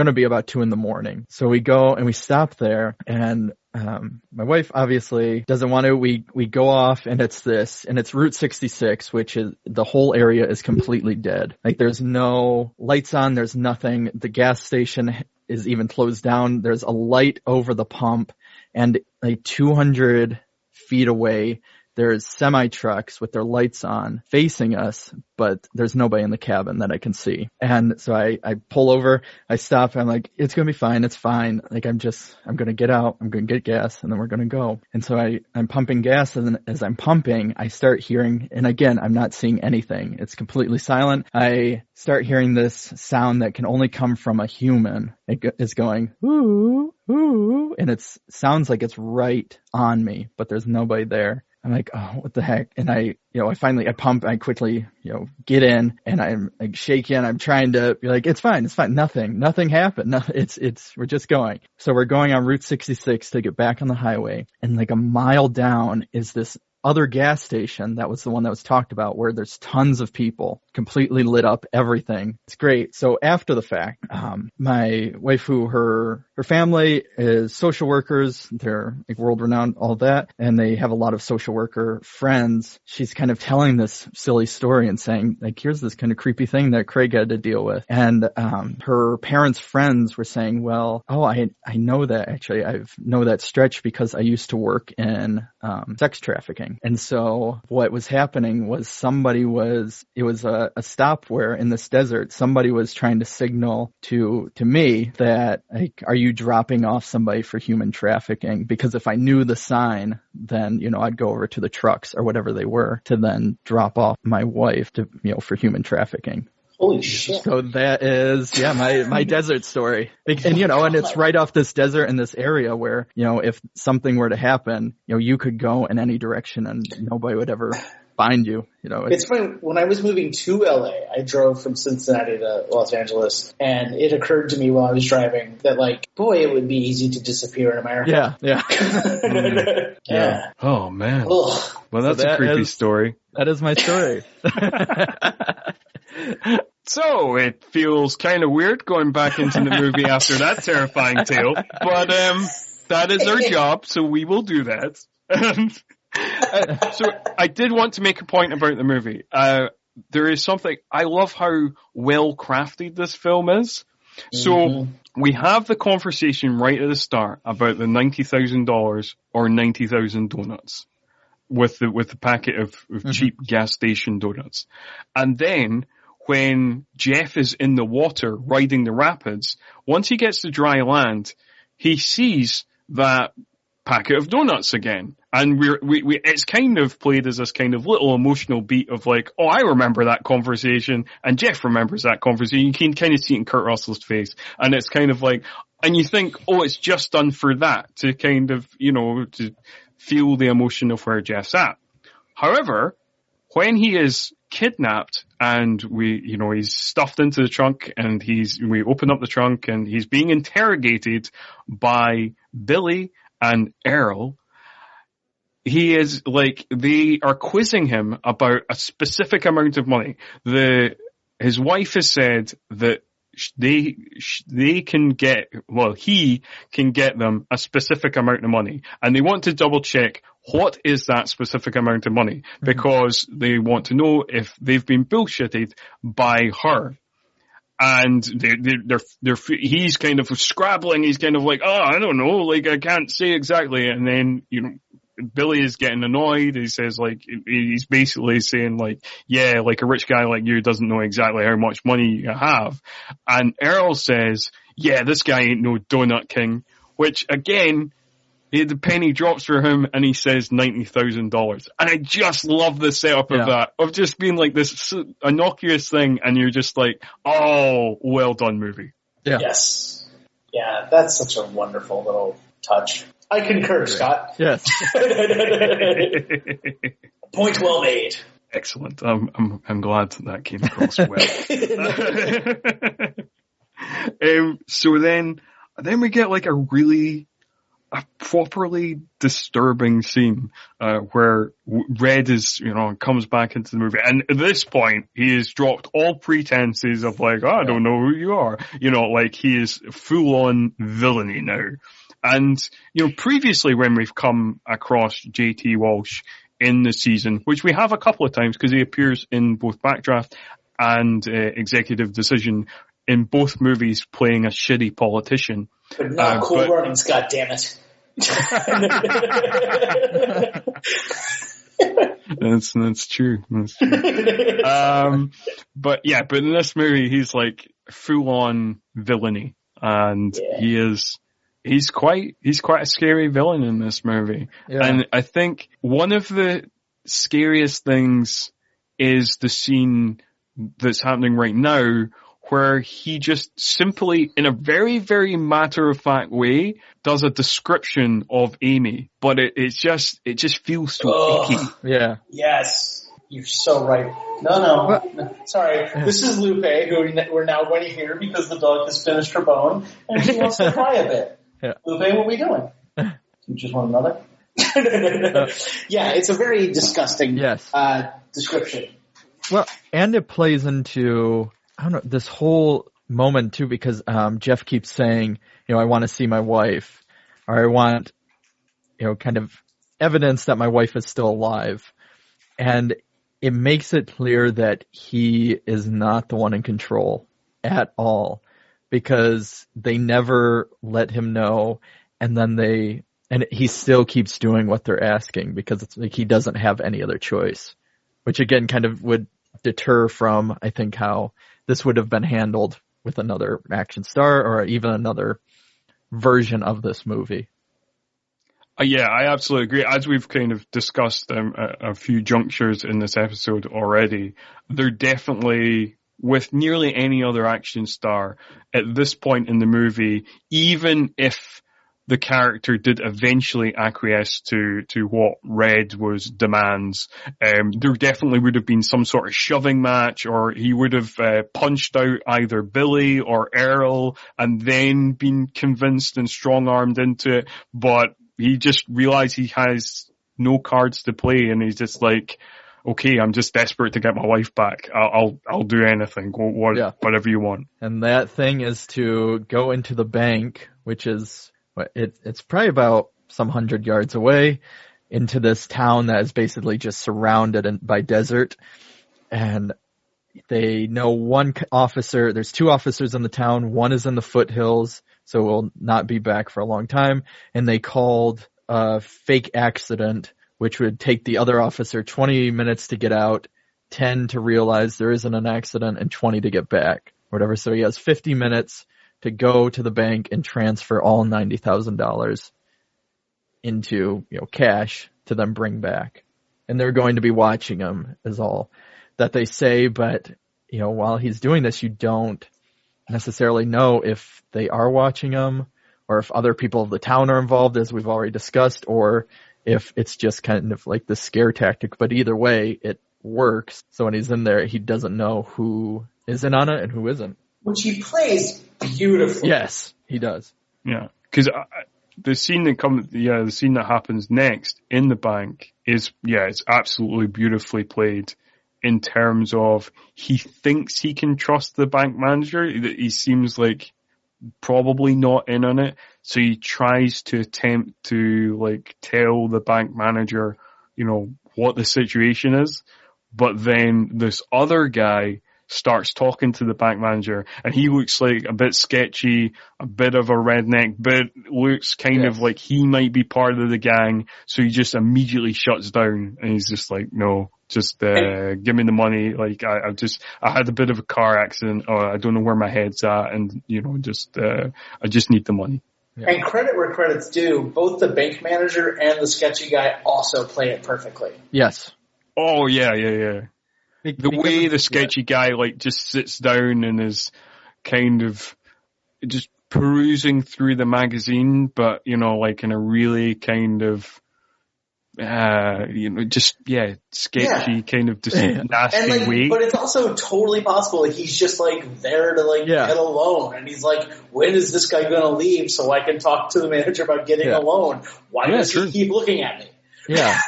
to be about 2 a.m. So we go and we stop there, and my wife obviously doesn't want to. We go off, and it's Route 66, which is, the whole area is completely dead. Like, there's no lights on, there's nothing. The gas station is even closed down. There's a light over the pump, and like 200 feet away, there's semi-trucks with their lights on facing us, but there's nobody in the cabin that I can see. And so I pull over, I stop, I'm like, it's going to be fine. It's fine. Like, I'm going to get out, I'm going to get gas, and then we're going to go. And so I'm pumping gas, and then as I'm pumping, I start hearing, and again, I'm not seeing anything. It's completely silent. I start hearing this sound that can only come from a human. It's going, ooh, ooh, and it sounds like it's right on me, but there's nobody there. I'm like, oh, what the heck? And I pump, I quickly, get in, and I'm like shaking. I'm trying to be like, it's fine. Nothing happened. We're just going. So we're going on Route 66 to get back on the highway. And like a mile down is this other gas station that was the one that was talked about, where there's tons of people, completely lit up, everything. It's great. So after the fact, my wife, her family is social workers. They're like world renowned, all that. And they have a lot of social worker friends. She's kind of telling this silly story and saying, like, here's this kind of creepy thing that Craig had to deal with. And, her parents' friends were saying, well, I know that actually. I know that stretch because I used to work in, sex trafficking. And so what was happening was it was a stop where in this desert, somebody was trying to signal to me that, like, are you dropping off somebody for human trafficking? Because if I knew the sign, then, I'd go over to the trucks or whatever they were to then drop off my wife to, for human trafficking. Holy shit. So that is, my desert story. And, and it's right off this desert in this area where, if something were to happen, you could go in any direction and nobody would ever find you. It's funny. When I was moving to LA, I drove from Cincinnati to Los Angeles, and it occurred to me while I was driving that, like, boy, it would be easy to disappear in America. Yeah. Yeah. Oh, man. Ugh. Well, that's a creepy story. That is my story. So it feels kind of weird going back into the movie after that terrifying tale, but that is our job, so we will do that. So I did want to make a point about the movie. There is something, I love how well crafted this film is. So we have the conversation right at the start about the $90,000 or 90,000 donuts with the packet of cheap gas station donuts. And then when Jeff is in the water riding the rapids, once he gets to dry land, he sees that packet of donuts again. And it's kind of played as this kind of little emotional beat of like, oh, I remember that conversation, and Jeff remembers that conversation. You can kind of see it in Kurt Russell's face. And it's kind of like, and you think, oh, it's just done for that, to kind of, to feel the emotion of where Jeff's at. However, when he is kidnapped and he's stuffed into the trunk, and we open up the trunk and he's being interrogated by Billy and Earl, he is like, they are quizzing him about a specific amount of money. His wife has said that they can get, well, he can get them a specific amount of money, and they want to double check what is that specific amount of money, because they want to know if they've been bullshitted by her. And he's kind of scrabbling. He's kind of like, oh, I don't know, like, I can't say exactly. And then, you know, Billy is getting annoyed. He says, like, he's basically saying, like, yeah, like a rich guy like you doesn't know exactly how much money you have. And Earl says, yeah, this guy ain't no donut king, which again, the penny drops for him and he says $90,000. And I just love the setup of that, of just being like this innocuous thing, and you're just like, oh, well done movie. Yeah. Yes. Yeah, that's such a wonderful little touch. I concur, Scott. Yes. Point well made. Excellent. I'm glad that came across well. So then we get like a properly disturbing scene, where Red is, you know, comes back into the movie. And at this point, he has dropped all pretenses of like, oh, I don't know who you are. You know, like he is full on villainy now. And, you know, previously when we've come across J.T. Walsh in the season, which we have a couple of times because he appears in both Backdraft and Executive Decision, in both movies playing a shitty politician. But not Cool Runnings, goddammit. That's true. That's true. But in this movie, he's like full on villainy, and he's quite a scary villain in this movie. Yeah. And I think one of the scariest things is the scene that's happening right now, where he just simply, in a very, very matter-of-fact way, does a description of Amy, but it just feels so icky. Yeah. Yes. You're so right. No. Sorry. This is Lupe, who we're now going to hear because the dog has finished her bone, and she wants to cry a bit. Yeah. Lupe, what are we doing? You just want another? Yeah, it's a very disgusting description. Well, and it plays into, I don't know, this whole moment too, because Jeff keeps saying, you know, I want to see my wife, or I want, you know, kind of evidence that my wife is still alive. And it makes it clear that he is not the one in control at all, because they never let him know, and then he still keeps doing what they're asking, because it's like he doesn't have any other choice, which again kind of would deter from, I think, how this would have been handled with another action star or even another version of this movie. Yeah, I absolutely agree. As we've kind of discussed a few junctures in this episode already, they're definitely, with nearly any other action star at this point in the movie, even if the character did eventually acquiesce to what Red was demands, there definitely would have been some sort of shoving match, or he would have punched out either Billy or Earl and then been convinced and strong-armed into it, but he just realized he has no cards to play, and he's just like, okay, I'm just desperate to get my wife back. I'll do anything, whatever you want. And that thing is to go into the bank, which is, it's probably about some 100 yards away, into this town that is basically just surrounded by desert. And they know one officer, there's two officers in the town, one is in the foothills, so will not be back for a long time. And they called a fake accident, which would take the other officer 20 minutes to get out, 10 to realize there isn't an accident, and 20 to get back, whatever. So he has 50 minutes to go to the bank and transfer all $90,000 into, cash to then bring back. And they're going to be watching him, is all that they say. But, while he's doing this, you don't necessarily know if they are watching him or if other people of the town are involved, as we've already discussed, or if it's just kind of like the scare tactic. But either way, it works. So when he's in there, he doesn't know who is in on it and who isn't. Which he plays beautifully. Yes, he does. Yeah, because the scene that happens next in the bank is, it's absolutely beautifully played. in terms of he thinks he can trust the bank manager. He seems like probably not in on it. So he tries to attempt to like tell the bank manager, you know, what the situation is. But then this other guy starts talking to the bank manager, and he looks like a bit sketchy, a bit of a redneck, but looks kind of like he might be part of the gang. So he just immediately shuts down, and he's just like, no, just give me the money. Like I had a bit of a car accident, or I don't know where my head's at, and you know, I just need the money. Yeah. And credit where credit's due, both the bank manager and the sketchy guy also play it perfectly. Yes. Oh yeah. The way the sketchy guy like just sits down and is kind of just perusing through the magazine, but you know, like in a really kind of sketchy kind of just nasty and, like, way. But it's also totally possible that he's just like there to like get a loan, and he's like, when is this guy going to leave so I can talk to the manager about getting a loan? Why does he keep looking at me? Yeah,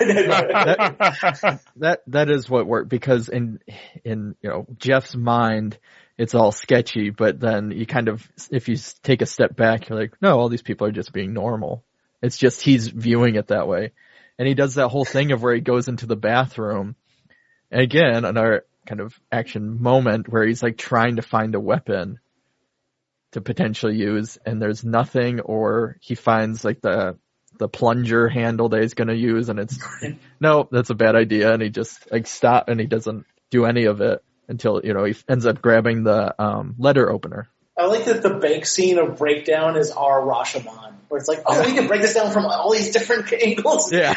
that is what worked, because in you know, Jeff's mind, it's all sketchy, but then you kind of, if you take a step back, you're like, no, all these people are just being normal. It's just he's viewing it that way. And he does that whole thing of where he goes into the bathroom. And again, another kind of action moment where he's like trying to find a weapon to potentially use, and there's nothing, or he finds like the plunger handle that he's going to use, and it's, no, that's a bad idea. And he just like stop, and he doesn't do any of it until, you know, he ends up grabbing the letter opener. I like that the bank scene of breakdown is our Rashomon, where it's like, we can break this down from all these different angles. Yeah.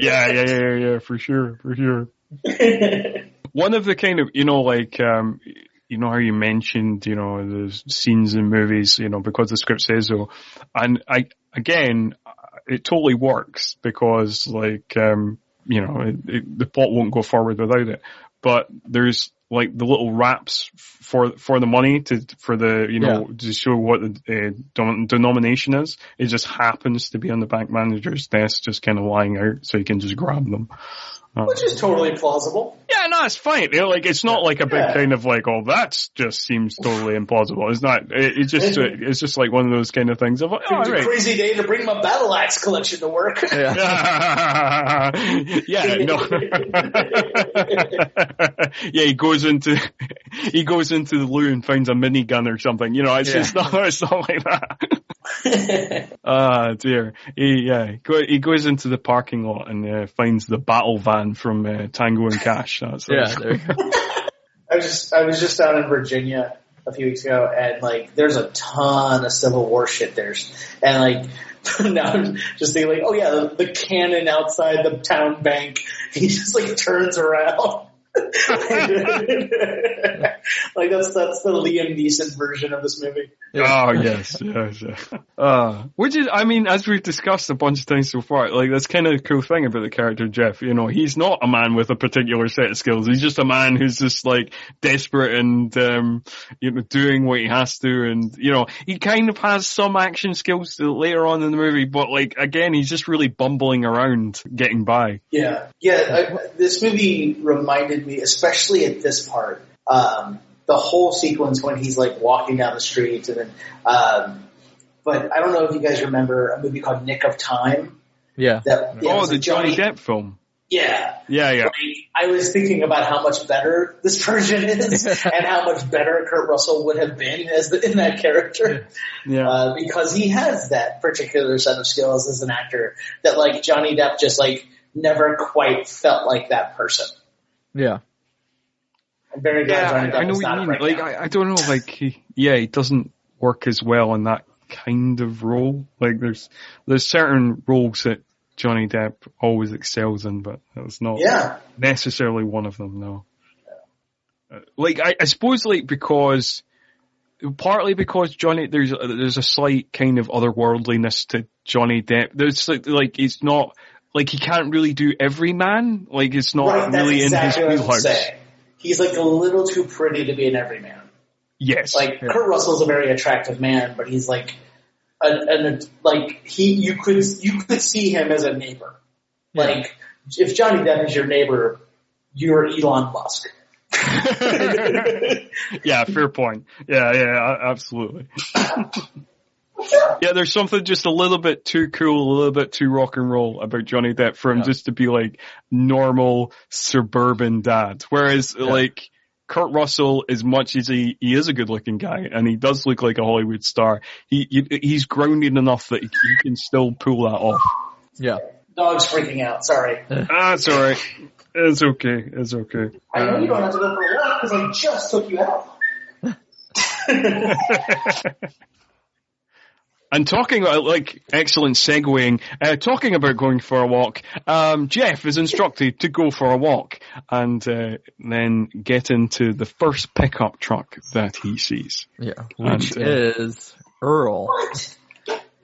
yeah, for sure. One of the kind of, you know, like, you know how you mentioned, you know, the scenes in movies, you know, because the script says so. And it totally works because, like, you know, the plot won't go forward without it. But there's like the little raps for the money to show what the denomination is. It just happens to be on the bank manager's desk, just kind of lying out, so you can just grab them. Which is totally plausible. Yeah, no, it's fine. You know, like, it's not like a big kind of like, oh, that's just seems totally implausible. It's not. It's just like one of those kind of things of, it's a crazy day to bring my battle axe collection to work. Yeah, no. Yeah, he goes into the loo and finds a minigun or something. You know, it's not like that. Ah, dear. He goes into the parking lot and finds the battle van from Tango and Cash. There you go. I was just down in Virginia a few weeks ago, and like there's a ton of Civil War shit there, and like now I'm just thinking like, oh yeah, the cannon outside the town bank. He just like turns around. Like that's the Liam Neeson version of this movie. Oh yes. Which is, I mean, as we've discussed a bunch of times so far, like that's kind of the cool thing about the character Jeff. You know, he's not a man with a particular set of skills. He's just a man who's just like desperate and you know, doing what he has to, and you know, he kind of has some action skills later on in the movie, but like again, he's just really bumbling around getting by. Yeah. This movie reminded me, especially at this part, the whole sequence when he's like walking down the street, and then, but I don't know if you guys remember a movie called Nick of Time. Yeah. The Johnny Depp film. Yeah. Like, I was thinking about how much better this version is and how much better Kurt Russell would have been in that character. Yeah. Because he has that particular set of skills as an actor that like Johnny Depp just like never quite felt like that person. Yeah. I'm very glad Johnny Depp I know what you mean. Right like, I don't know, like, he doesn't work as well in that kind of role. Like, there's certain roles that Johnny Depp always excels in, but that's not necessarily one of them, no. Like, I suppose, like, partly because there's a slight kind of otherworldliness to Johnny Depp. There's like it's not, like, he can't really do every man. Like, it's not really in his wheelhouse. He's like a little too pretty to be an everyman. Yes. Like, Kurt Russell's a very attractive man, but he's like, you could see him as a neighbor. Yeah. Like, if Johnny Depp is your neighbor, you're Elon Musk. Yeah, fair point. Yeah, absolutely. Yeah, there's something just a little bit too cool, a little bit too rock and roll about Johnny Depp for him just to be like normal suburban dad. Whereas like Kurt Russell, as much as he is a good looking guy and he does look like a Hollywood star, he's grounded enough that he can still pull that off. Yeah. Dog's freaking out. Sorry. That's all right. It's okay. It's okay. I know you don't have to go for a walk because I just took you out. And talking about, like, excellent segueing, talking about going for a walk, Jeff is instructed to go for a walk and then get into the first pickup truck that he sees. Yeah, which is Earl. What?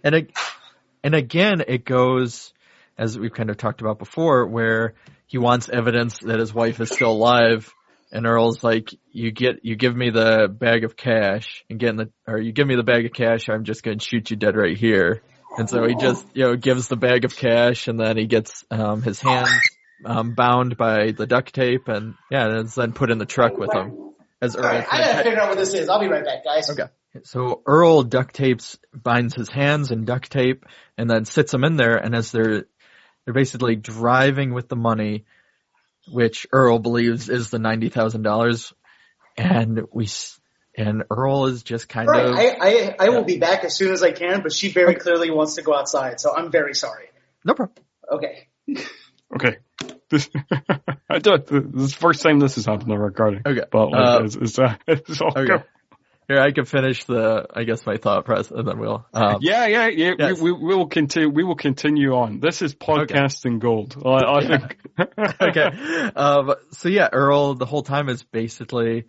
And again, it goes, as we've kind of talked about before, where he wants evidence that his wife is still alive. And Earl's like, you give me the bag of cash and you give me the bag of cash, I'm just going to shoot you dead right here. And so he just, gives the bag of cash and then he gets, his hands, bound by the duct tape and it's then put in the truck with him. As Earl. Right, I gotta figure out what this is. I'll be right back, guys. Okay. So Earl binds his hands in duct tape and then sits them in there. And as they're basically driving with the money, which Earl believes is the $90,000, and Earl is just kind of. I will be back as soon as I can, but she very clearly wants to go outside, so I'm very sorry. No problem. Okay. Okay. This is the first time this has happened on recording. Okay. But it's all okay. Here, I can finish my thought process, and then we'll. Yes. We will continue. We will continue on. This is podcasting gold. I think. Okay. So yeah, Earl the whole time is basically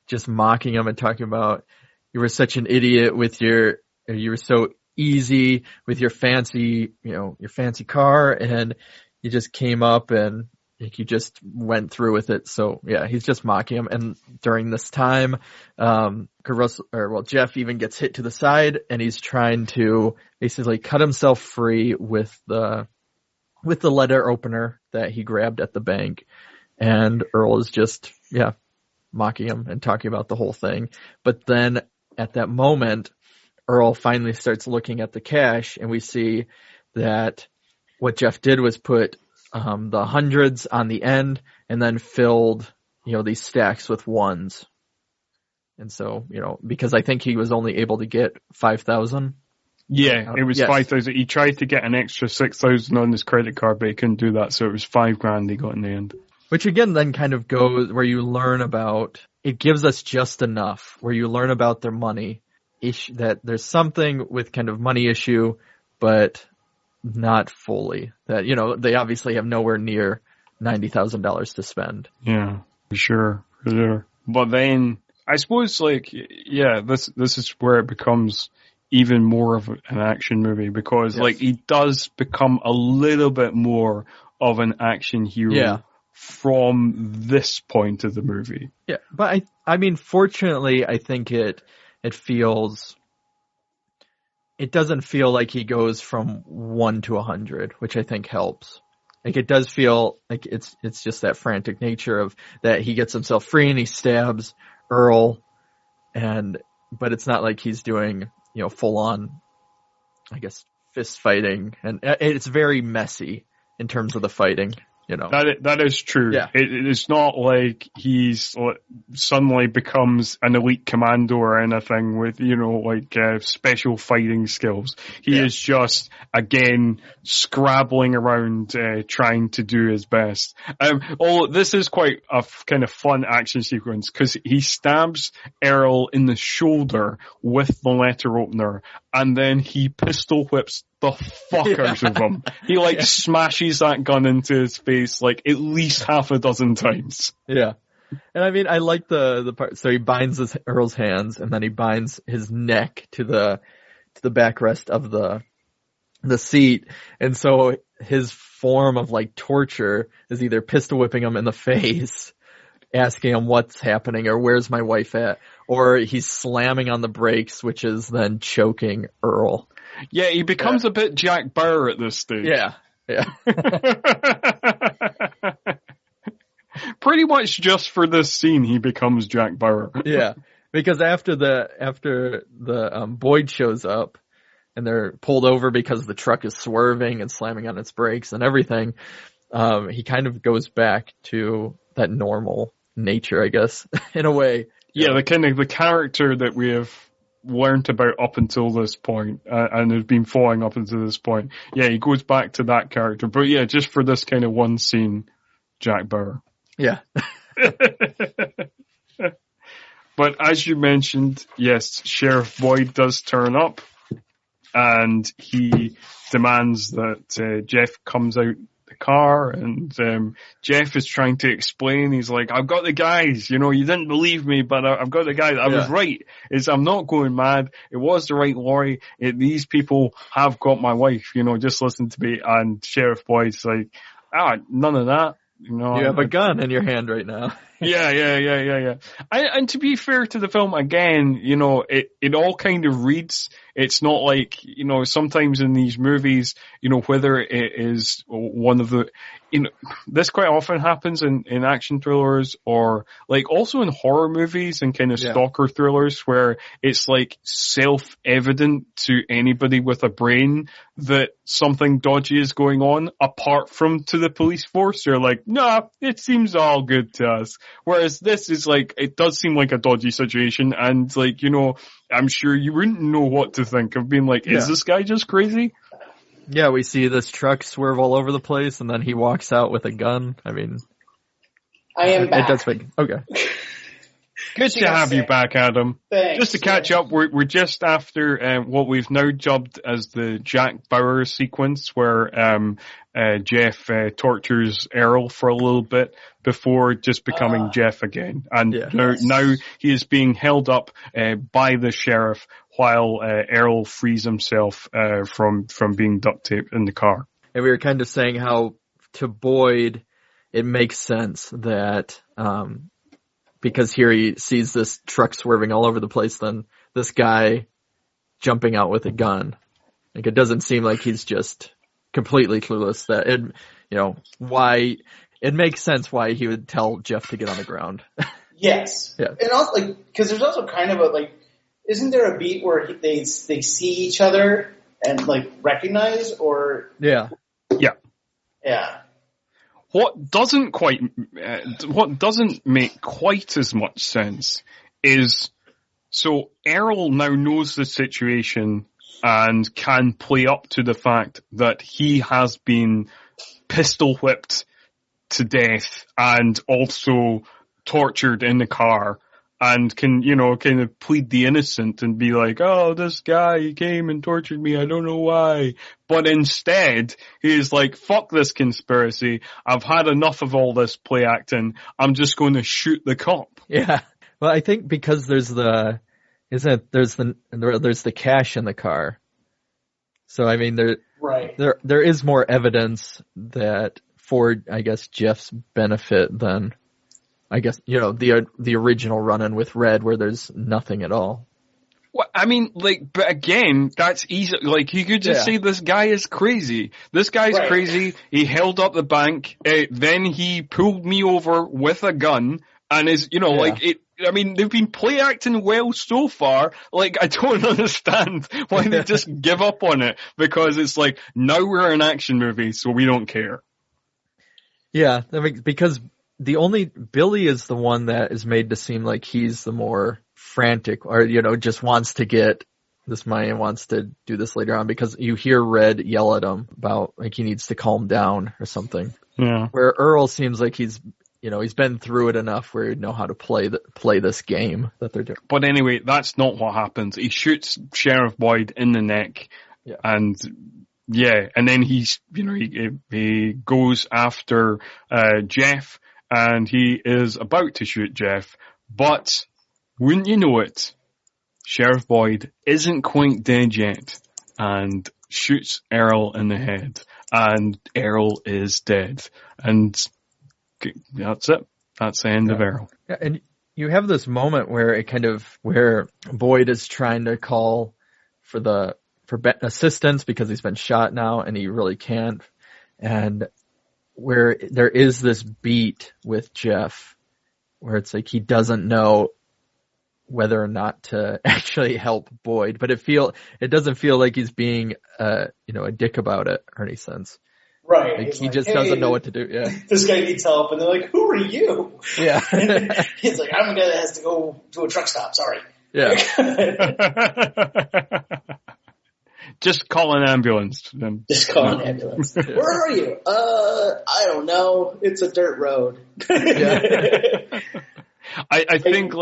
just mocking him and talking about you were such an idiot with you were so easy with your fancy car, and you just came up and you just went through with it. So yeah, he's just mocking him. And during this time, Jeff even gets hit to the side and he's trying to basically cut himself free with the letter opener that he grabbed at the bank. And Earl is just, mocking him and talking about the whole thing. But then at that moment, Earl finally starts looking at the cash and we see that what Jeff did was put the hundreds on the end and then filled, these stacks with ones. And so, because I think he was only able to get 5,000. Yeah, it was 5,000. He tried to get an extra 6,000 on his credit card, but he couldn't do that. So it was $5,000 he got in the end. Which again then kind of goes where you learn about, it gives us just enough where you learn about their money issue, that there's something with kind of money issue, but not fully. That, they obviously have nowhere near $90,000 to spend. Yeah, for sure. But then, I suppose, this is where it becomes even more of an action movie, because, he does become a little bit more of an action hero from this point of the movie. Yeah, but I mean, fortunately, I think it feels... It doesn't feel like he goes from 1 to 100, which I think helps. Like, it does feel like it's just that frantic nature of that he gets himself free and he stabs Earl, but it's not like he's doing, full on, I guess, fist fighting, and it's very messy in terms of the fighting. That is true. Yeah. It is not like he's suddenly becomes an elite commando or anything with, special fighting skills. He is just, again, scrabbling around, trying to do his best. This is quite a kind of fun action sequence because he stabs Earl in the shoulder with the letter opener and then he pistol whips the fuck out of him. He smashes that gun into his face at least half a dozen times. Yeah. And I mean, I like the part, so he binds Earl's hands and then he binds his neck to the backrest of the seat. And so his form of torture is either pistol whipping him in the face, asking him what's happening or where's my wife at, or he's slamming on the brakes, which is then choking Earl. Yeah, he becomes a bit Jack Bauer at this stage. Yeah. pretty much just for this scene, he becomes Jack Bauer. Yeah, because after the Boyd shows up and they're pulled over because the truck is swerving and slamming on its brakes and everything, he kind of goes back to that normal nature, I guess, in a way. Yeah, the character that we have learned about up until this point, and has been following up until this point. Yeah, he goes back to that character. But yeah, just for this kind of one scene, Jack Bauer. Yeah. But as you mentioned, yes, Sheriff Boyd does turn up, and he demands that Jeff comes out the car, and Jeff is trying to explain. He's like, I've got the guys, you didn't believe me, but I've got the guys. I was right. I'm not going mad. It was the right lorry. These people have got my wife, just listen to me. And Sheriff Boyd's like, none of that. You have a gun in your hand right now. Yeah. And to be fair to the film, again, it all kind of reads. It's not like, sometimes in these movies, whether it is one of the, this quite often happens in action thrillers, or like also in horror movies and kind of stalker thrillers, where it's like self-evident to anybody with a brain that something dodgy is going on, apart from to the police force. They're like, nah, it seems all good to us. Whereas this is like, it does seem like a dodgy situation, and like, I'm sure you wouldn't know what to think of being like, is this guy just crazy? Yeah, we see this truck swerve all over the place, and then he walks out with a gun. I mean, I am back. It does make, okay. Good to have you back, Adam. Thanks. Just to catch up, we're just after what we've now dubbed as the Jack Bauer sequence, where Jeff tortures Earl for a little bit before just becoming Jeff again. And now he is being held up by the sheriff while Earl frees himself from being duct taped in the car. And we were kind of saying how to Boyd it makes sense that because here he sees this truck swerving all over the place, then this guy jumping out with a gun. Like, it doesn't seem like he's just completely clueless. That why it makes sense why he would tell Jeff to get on the ground. Yes. Yeah. And also, because there's also kind of isn't there a beat where they see each other and recognize, or? Yeah. What doesn't make quite as much sense is, so Earl now knows the situation and can play up to the fact that he has been pistol whipped to death and also tortured in the car, and can, kind of plead the innocent and be like, oh, this guy, he came and tortured me, I don't know why. But instead, he's like, fuck this conspiracy, I've had enough of all this play acting, I'm just going to shoot the cop. Yeah. Well, I think because there's the cash in the car. So, I mean, there is more evidence that for, I guess, Jeff's benefit than, I guess, the original run-in with Red, where there's nothing at all. Well, I mean, but again, that's easy. You could just say this guy is crazy. This guy's crazy. He held up the bank. Then he pulled me over with a gun, and is, I mean, they've been play acting well so far. I don't understand why they just give up on it, because it's like, now we're an action movie, so we don't care. Yeah, because Billy is the one that is made to seem like he's the more frantic, or, just wants to get this money and wants to do this later on, because you hear Red yell at him about, he needs to calm down or something. Yeah. Where Earl seems like he's been through it enough where he'd know how to play this game that they're doing. But anyway, that's not what happens. He shoots Sheriff Boyd in the neck, and then he's, he goes after Jeff, and he is about to shoot Jeff, but wouldn't you know it, Sheriff Boyd isn't quite dead yet, and shoots Earl in the head, and Earl is dead, and that's it. That's the end of Earl. Yeah, and you have this moment where where Boyd is trying to call for assistance because he's been shot now, and he really can't, and where there is this beat with Jeff where it's like he doesn't know whether or not to actually help Boyd, but it doesn't feel like he's being a dick about it or any sense. Right. Like, he just doesn't know what to do. Yeah. This guy needs help, and they're like, "Who are you?" Yeah. He's like, "I'm a guy that has to go to a truck stop. Sorry." Yeah. Just call an ambulance. Then. Just call an ambulance. Where are you? I don't know. It's a dirt road. Yeah. I think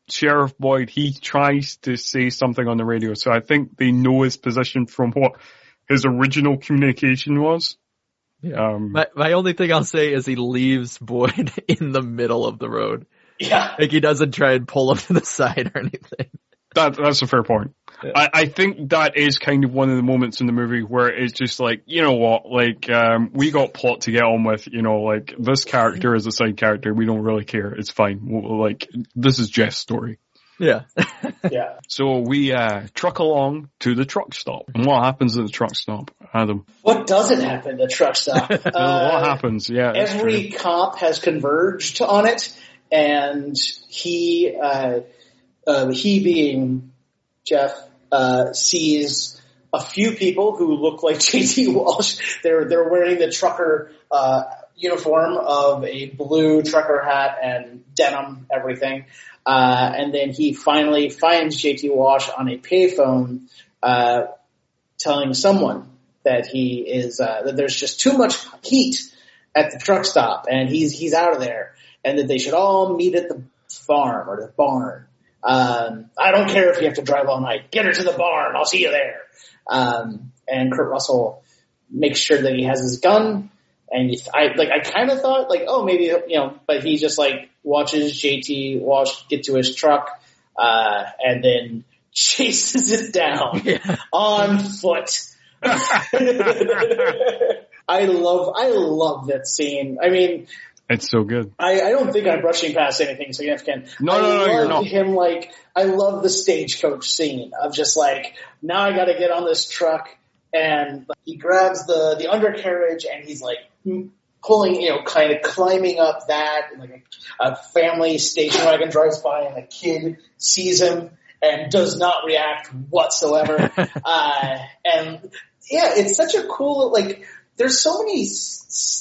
Sheriff Boyd, he tries to say something on the radio, so I think they know his position from what his original communication was. Yeah. My only thing I'll say is he leaves Boyd in the middle of the road. Yeah. Like he doesn't try and pull him to the side or anything. That's a fair point. Yeah. I think that is kind of one of the moments in the movie where it's just like, you know what, we got plot to get on with, this character is a side character, we don't really care, it's fine. This is Jeff's story. Yeah. Yeah. So we truck along to the truck stop. And what happens at the truck stop, Adam? What doesn't happen at the truck stop? What happens? Yeah. Every cop has converged on it, and he being Jeff, sees a few people who look like J.T. Walsh. They're wearing the trucker uniform of a blue trucker hat and denim, everything. And then he finally finds J.T. Walsh on a payphone, telling someone that he is that there's just too much heat at the truck stop, and he's out of there, and that they should all meet at the farm or the barn. I don't care if you have to drive all night. Get her to the barn. I'll see you there. And Kurt Russell makes sure that he has his gun. And I kind of thought maybe, but he just watches JT Walsh get to his truck, and then chases it down on foot. I love that scene. I mean, it's so good. I don't think I'm brushing past anything significant. No, you're not. I love the stagecoach scene of just now I got to get on this truck, and he grabs the undercarriage and he's pulling, kind of climbing up that, and a family station wagon drives by and a kid sees him and does not react whatsoever. And yeah, it's such a cool, there's so many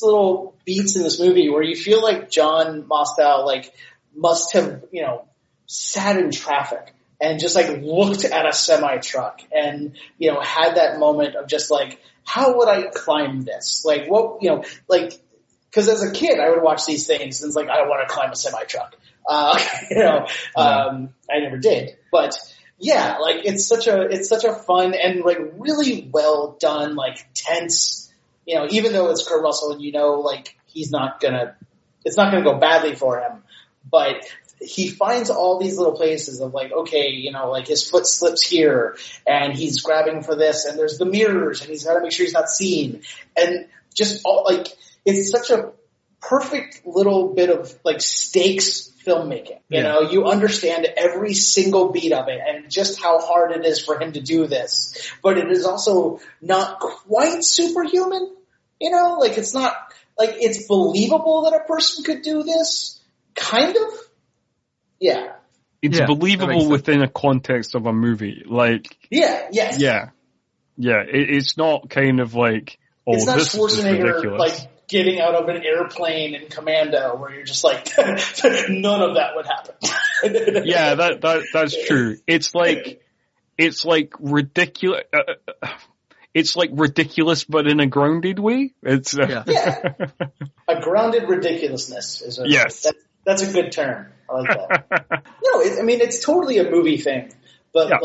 little beats in this movie where you feel like John Mostow, must have, sat in traffic and just looked at a semi truck and, had that moment of just how would I climb this? Cause as a kid I would watch these things and it's I want to climb a semi truck. I never did, but yeah, it's such a fun and really well done, tense, even though it's Kurt Russell and it's not gonna go badly for him, but he finds all these little places of his foot slips here and he's grabbing for this and there's the mirrors and he's got to make sure he's not seen, and just all it's such a perfect little bit of stakes filmmaking. You understand every single beat of it and just how hard it is for him to do this, but it is also not quite superhuman. It's not it's believable that a person could do this, kind of. Yeah. It's believable within a context of a movie. Yes. Yeah. It's not kind of it's not this is ridiculous. Getting out of an airplane in Commando where you're just none of that would happen. Yeah, that's true. It's ridiculous. It's ridiculous, but in a grounded way. It's a grounded ridiculousness is yes. That's a good term. I like that. No, it's totally a movie thing, but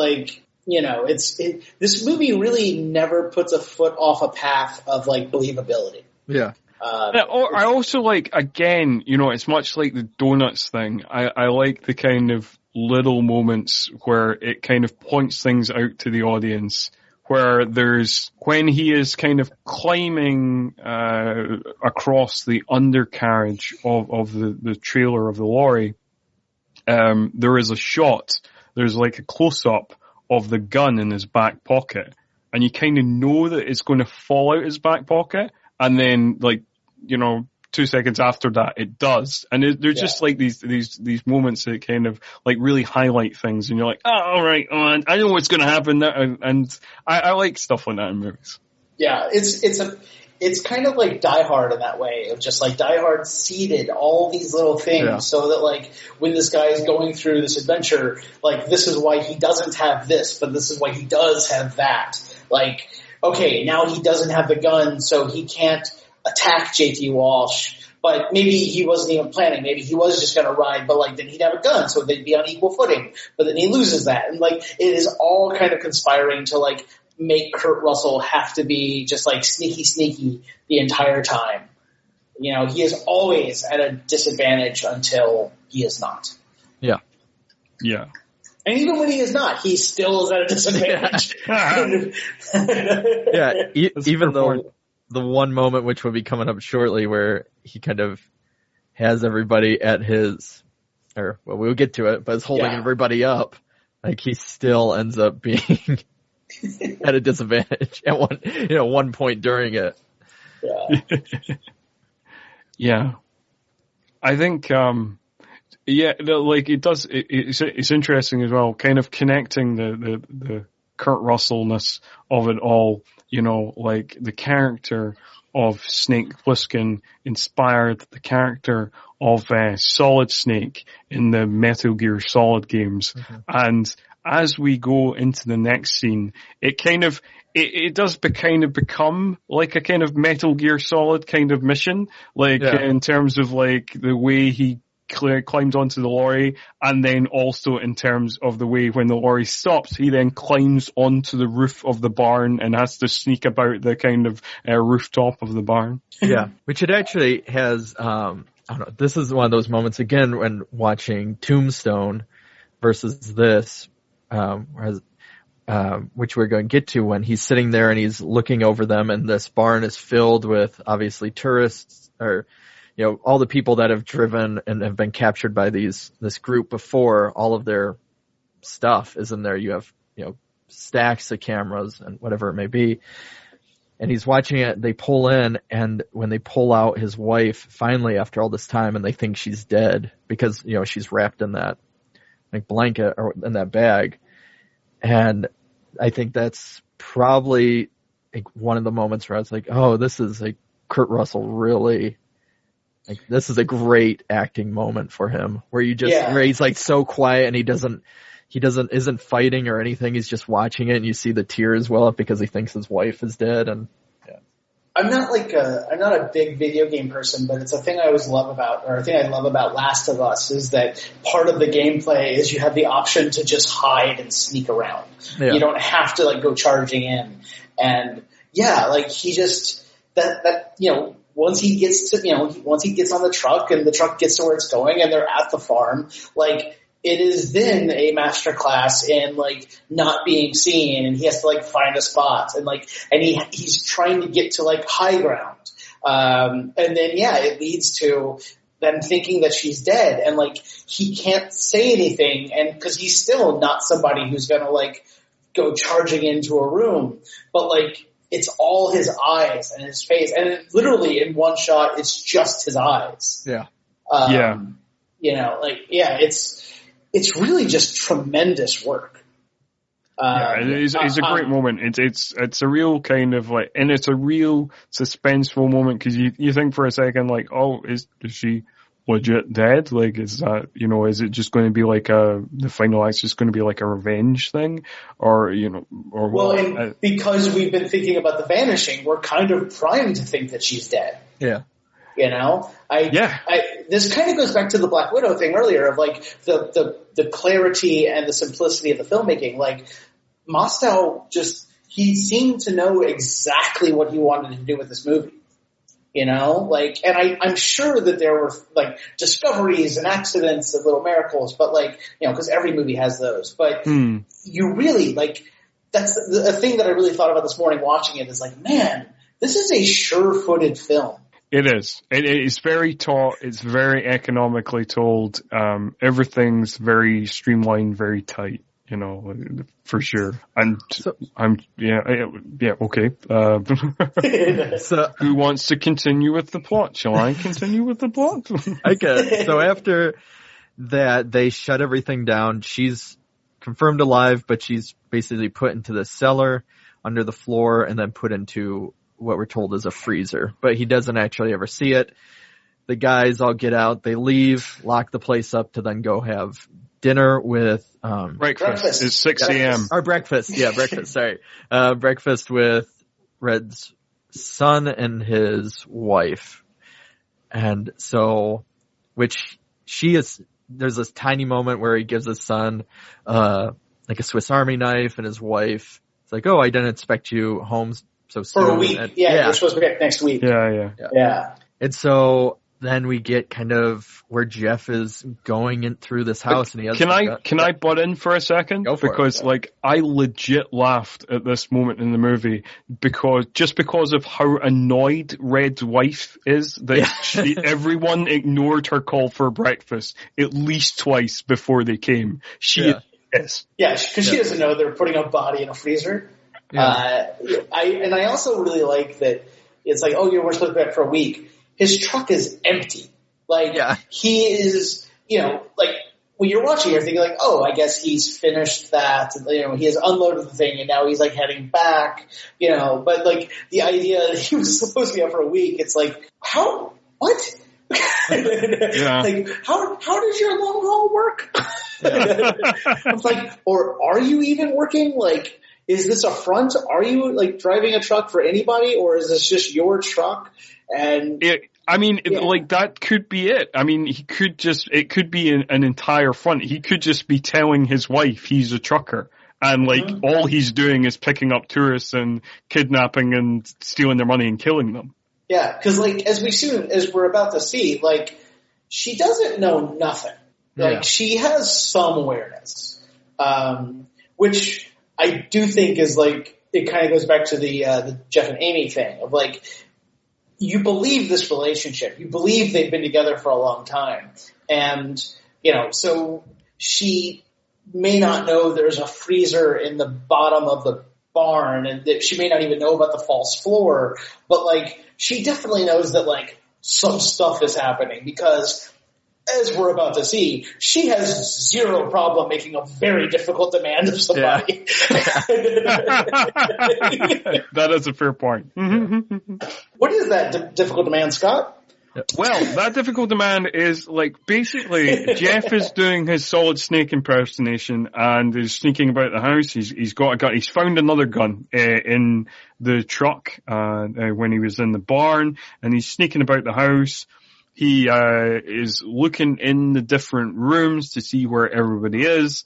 this movie really never puts a foot off a path of believability. Yeah. I also again, it's much like the donuts thing. I like the kind of little moments where it kind of points things out to the audience, where when he is kind of climbing across the undercarriage of the trailer of the lorry, there is a shot, there's a close-up of the gun in his back pocket, and you kind of know that it's going to fall out his back pocket, and then 2 seconds after that it does, and they're just like these moments that kind of like really highlight things, and you're like, oh, all right, I know what's going to happen now, and I like stuff like that in movies. Yeah, it's kind of like Die Hard in that way, of just like Die Hard seeded all these little things so that like when this guy is going through this adventure, like this is why he doesn't have this, but this is why he does have that. Like, okay, now he doesn't have the gun, so he can't attack JT Walsh, but maybe he wasn't even planning. Maybe he was just going to ride, but like then he'd have a gun, so they'd be on equal footing, but then he loses that. And like it is all kind of conspiring to like make Kurt Russell have to be just like sneaky the entire time. You know, he is always at a disadvantage until he is not. Yeah. Yeah. And even when he is not, he still is at a disadvantage. Even though the one moment which will be coming up shortly where he kind of has everybody at his, or well, we'll get to it, but is holding everybody up, like he still ends up being at a disadvantage at one point during it. Yeah. I think, like it does, it's interesting as well, kind of connecting the Kurt Russell-ness of it all, like the character of Snake Plissken inspired the character of Solid Snake in the Metal Gear Solid games. Mm-hmm. And as we go into the next scene, it kind of, it does become like a kind of Metal Gear Solid kind of mission, like in terms of like the way he climbs onto the lorry, and then also in terms of the way when the lorry stops, he then climbs onto the roof of the barn and has to sneak about the kind of rooftop of the barn. Yeah, which it actually has, I don't know, this is one of those moments again when watching Tombstone versus this, which we're going to get to, when he's sitting there and he's looking over them, and this barn is filled with obviously tourists, or all the people that have driven and have been captured by this group before. All of their stuff is in there. You have stacks of cameras and whatever it may be. And he's watching it. They pull in, and when they pull out his wife finally after all this time, and they think she's dead because she's wrapped in that like blanket or in that bag. And I think that's probably like one of the moments where I was like, oh, this is like Kurt Russell really, like this is a great acting moment for him, where where he's like so quiet and he isn't fighting or anything. He's just watching it, and you see the tears well up because he thinks his wife is dead. And I'm not a big video game person, but it's a thing I always love about, or a thing I love about Last of Us, is that part of the gameplay is you have the option to just hide and sneak around. Yeah. You don't have to like go charging in. And like he just, once he gets on the truck and the truck gets to where it's going and they're at the farm, like, it is then a masterclass in like not being seen, and he has to like find a spot, and he's trying to get to like high ground. And then it leads to them thinking that she's dead, and like he can't say anything, and because he's still not somebody who's gonna like go charging into a room, but like it's all his eyes and his face, and literally in one shot it's just his eyes. It's really just tremendous work. It's a great moment. It's a real kind of like, and it's a real suspenseful moment, because you think for a second like, oh, is she legit dead? Like, is that, is it just going to be like the final act's just going to be like a revenge thing, or and because we've been thinking about the Vanishing, we're kind of primed to think that she's dead. Yeah. This kind of goes back to the Black Widow thing earlier of like the clarity and the simplicity of the filmmaking. Like Mostow he seemed to know exactly what he wanted to do with this movie. And I'm sure that there were like discoveries and accidents and little miracles, but like, cause every movie has those, but you really like, that's the thing that I really thought about this morning watching it, is like, man, this is a sure-footed film. It is. It's very taut. It's very economically told. Everything's very streamlined, very tight. for sure. And okay. So who wants to continue with the plot? Shall I continue with the plot? I guess. So after that, they shut everything down. She's confirmed alive, but she's basically put into the cellar under the floor and then put into what we're told is a freezer. But he doesn't actually ever see it. The guys all get out. They leave, lock the place up to then go have dinner with breakfast. It's 6 a.m. Or breakfast. Yeah, breakfast. Sorry. Breakfast with Red's son and his wife. And so, there's this tiny moment where he gives his son, like a Swiss Army knife, and his wife, it's like, oh, I didn't expect you home so soon. For a week. You're supposed to be back next week. Yeah. And so then we get kind of where Jeff is going in through this house, and he has. Can I butt in for a second? Go for because it. I legit laughed at this moment in the movie because of how annoyed Red's wife is that everyone ignored her call for breakfast at least twice before they came. She is. Yeah, because she doesn't know they're putting a body in a freezer. Yeah. I also really like that it's like, oh, we're supposed to be back for a week. His truck is empty. He is, when you're watching, you're thinking like, oh, I guess he's finished that. He has unloaded the thing and now he's like heading back, but like the idea that he was supposed to be out for a week, it's like, how, what? Like, how does your long haul work? It's like, or are you even working? Like, is this a front? Are you like driving a truck for anybody, or is this just your truck? And like that could be it. I mean, it could be an entire front. He could just be telling his wife he's a trucker. And all he's doing is picking up tourists and kidnapping and stealing their money and killing them. Yeah, because as we're about to see, she doesn't know nothing. She has some awareness, which I do think is it kind of goes back to the Jeff and Amy thing of you believe this relationship, you believe they've been together for a long time, and so she may not know there's a freezer in the bottom of the barn, and that she may not even know about the false floor, but she definitely knows that some stuff is happening because, as we're about to see, she has zero problem making a very difficult demand of somebody. That is a fair point. What is that difficult demand, Scott? Well, that difficult demand is basically Jeff is doing his Solid Snake impersonation and is sneaking about the house. He's got a gun. He's found another gun in the truck when he was in the barn, and he's sneaking about the house. He is looking in the different rooms to see where everybody is.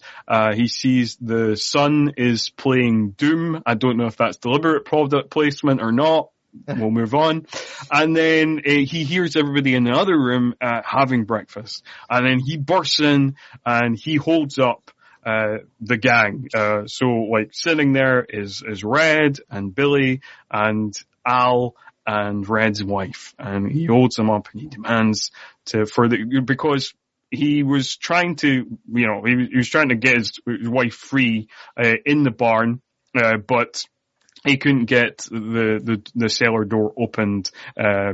He sees the son is playing Doom. I don't know if that's deliberate product placement or not. We'll move on. And then he hears everybody in the other room having breakfast. And then he bursts in and he holds up the gang. So sitting there is Red and Billy and Al and Red's wife. And he holds them up and he demands because he was trying to, he was trying to get his wife free in the barn, but he couldn't get the cellar door opened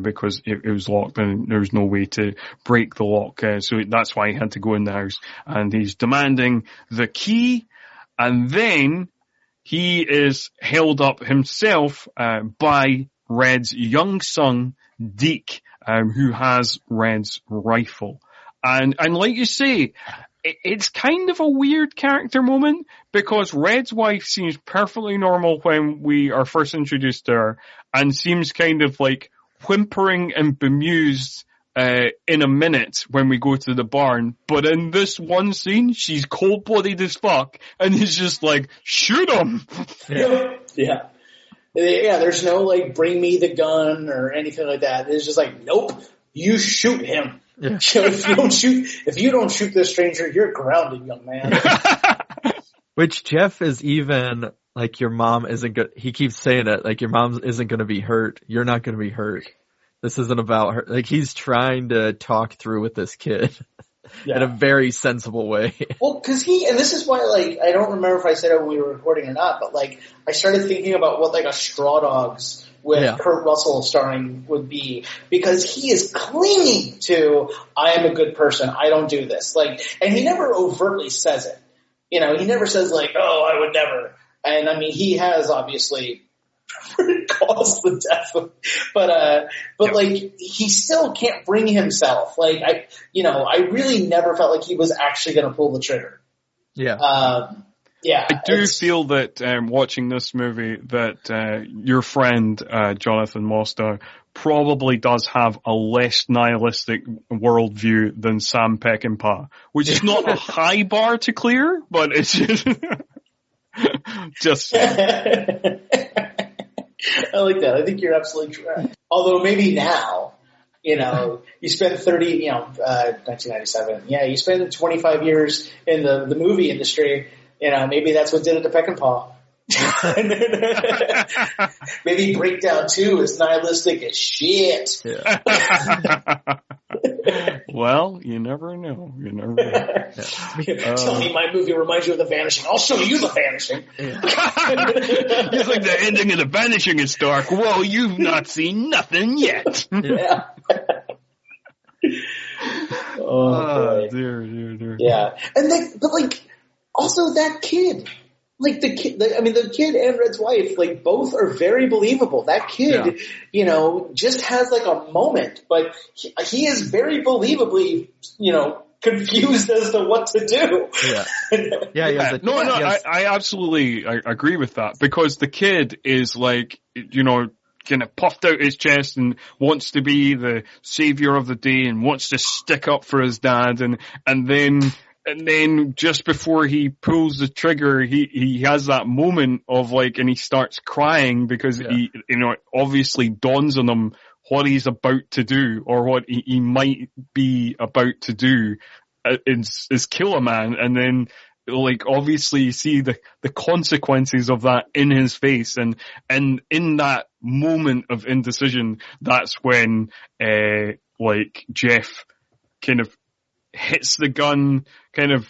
because it was locked and there was no way to break the lock. So that's why he had to go in the house. And he's demanding the key. And then he is held up himself by Red's young son, Deke, who has Red's rifle. And like you say, it's kind of a weird character moment because Red's wife seems perfectly normal when we are first introduced to her and seems kind of whimpering and bemused in a minute when we go to the barn. But in this one scene, she's cold-blooded as fuck and is just shoot him! Yeah. Yeah, there's no bring me the gun or anything like that. It's just nope, you shoot him. Yeah. If you don't shoot this stranger, you're grounded, young man. Which Jeff is even your mom isn't good. He keeps saying it your mom isn't going to be hurt. You're not going to be hurt. This isn't about her. He's trying to talk through with this kid. in a very sensible way. Well, cause and this is why, like, I don't remember if I said it when we were recording or not, but like, I started thinking about what like a Straw Dogs with Kurt Russell starring would be, because he is clinging to, I am a good person, I don't do this. Like, and he never overtly says it. You know, he never says like, oh, I would never. And I mean, he has obviously caused the death of, but like, he still can't bring himself. Like, I really never felt like he was actually going to pull the trigger. I do feel that watching this movie that your friend Jonathan Mosta probably does have a less nihilistic worldview than Sam Peckinpah, which is not a high bar to clear, but it's just I like that. I think you're absolutely correct. Although maybe now, you spend 1997. Yeah, you spend 25 years in the movie industry. Maybe that's what did it to Peckinpah. Maybe Breakdown 2 is nihilistic as shit. Yeah. Well, you never know. Tell me my movie reminds you of The Vanishing. I'll show you The Vanishing. You think the ending of The Vanishing is dark? Well, you've not seen nothing yet. Yeah. Dear. Yeah. And but like, also that kid. Like the kid and Red's wife, like both are very believable. That kid, just has like a moment, but he is very believably, confused as to what to do. Yeah. I absolutely agree with that, because the kid is like, kind of puffed out his chest and wants to be the savior of the day and wants to stick up for his dad, and then just before he pulls the trigger, he has that moment of like, and he starts crying because he, it obviously dawns on him what he's about to do, or what he might be about to do, is kill a man. And then, like, obviously you see the consequences of that in his face. And in that moment of indecision, that's when, like, Jeff kind of hits the gun kind of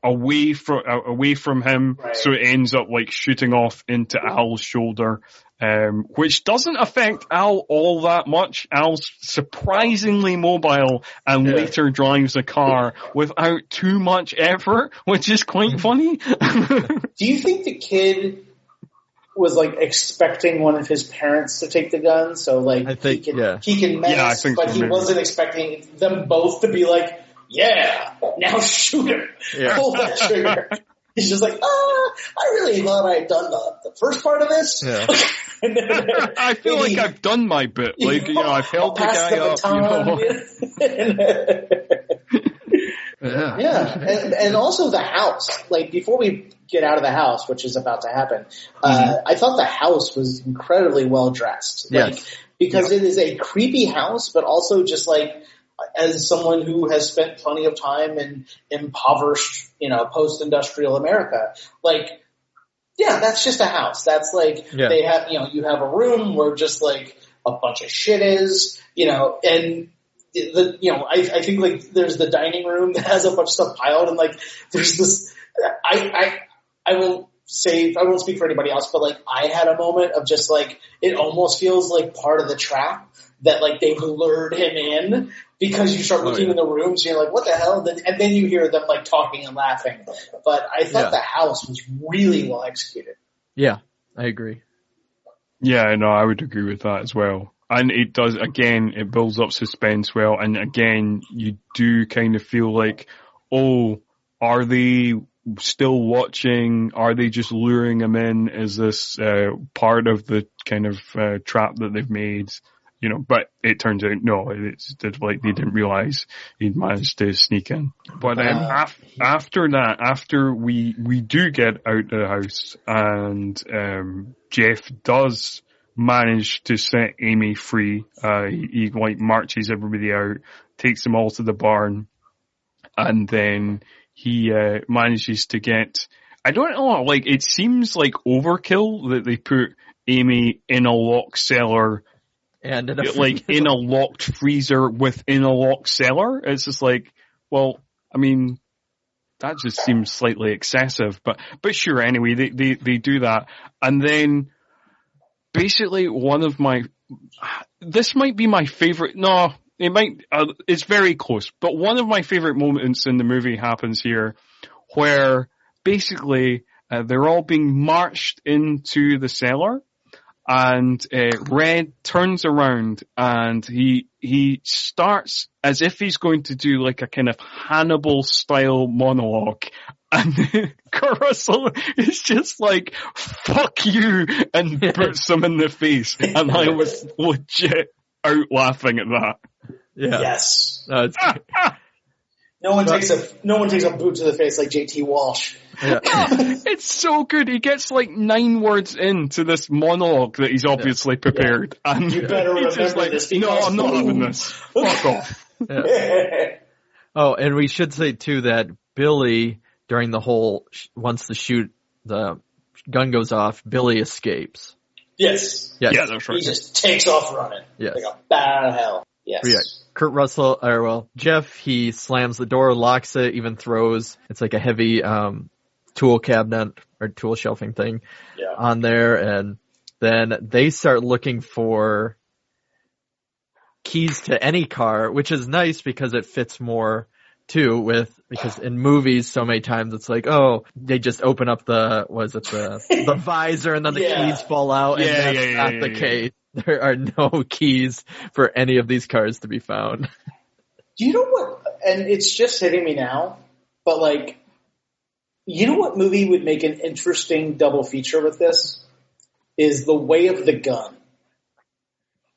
away from him, right. So it ends up like shooting off into Al's shoulder, which doesn't affect Al all that much. Al's surprisingly mobile and later drives a car without too much effort, which is quite funny. Do you think the kid was like expecting one of his parents to take the gun, so like he can menace, but he wasn't expecting them both to be like, yeah, now shoot him. Yeah. Pull that trigger. He's just like, I really thought I had done the first part of this. Yeah. I feel like I've done my bit. Like, I've held the guy up. Yeah. And also the house. Like, before we get out of the house, which is about to happen, I thought the house was incredibly well dressed. Like, because it is a creepy house, but also just like, as someone who has spent plenty of time in impoverished, post-industrial America, like, that's just a house. That's like, they have, you have a room where just like a bunch of shit is, and I think like there's the dining room that has a bunch of stuff piled, and like there's this, I won't speak for anybody else, but like I had a moment of just like, it almost feels like part of the trap that like they've lured him in, because you start looking in the rooms and you're like, what the hell? And then you hear them like talking and laughing. But I thought the house was really well executed. Yeah, I agree. Yeah, no, I would agree with that as well. And it does, again, it builds up suspense well. And again, you do kind of feel like, are they still watching? Are they just luring him in? Is this part of the kind of trap that they've made? But it turns out, no, it's like they didn't realize he'd managed to sneak in. But after that, after we do get out of the house, and Jeff does manage to set Amy free, he like marches everybody out, takes them all to the barn, and then he manages to get, I don't know, like, it seems like overkill that they put Amy in a locked cellar, and in a locked freezer within a locked cellar. It's just like, well, I mean, that just seems slightly excessive, but sure, anyway, they do that. And then, basically, this might be my favorite, no, it might, it's very close, but one of my favorite moments in the movie happens here, where, basically, they're all being marched into the cellar, and Red turns around and he starts as if he's going to do like a kind of Hannibal style monologue, and Kurt Russell is just like, fuck you, and puts him in the face, and I was legit out laughing at that. Yeah. Yes. No, No one takes a boot to the face like JT Walsh. yeah. It's so good. He gets like 9 words into this monologue that he's obviously prepared. And You better he's just remember like, this no, because I'm not having this. Fuck off. Yeah. Oh, and we should say too that Billy, during the whole, once the gun goes off, Billy escapes. Yes. Yes. Yeah, that's right. He just takes off running. Yes. Like a bat out of hell. Yes. Yeah. Kurt Russell, Jeff, he slams the door, locks it, even throws, it's like a heavy, tool cabinet or tool shelving thing on there. And then they start looking for keys to any car, which is nice because it fits more too because in movies so many times it's like, oh, they just open up the visor and then the keys fall out, and that's not the case. There are no keys for any of these cars to be found. Do you know what, and it's just hitting me now, but like, you know what movie would make an interesting double feature with this? Is The Way of the Gun.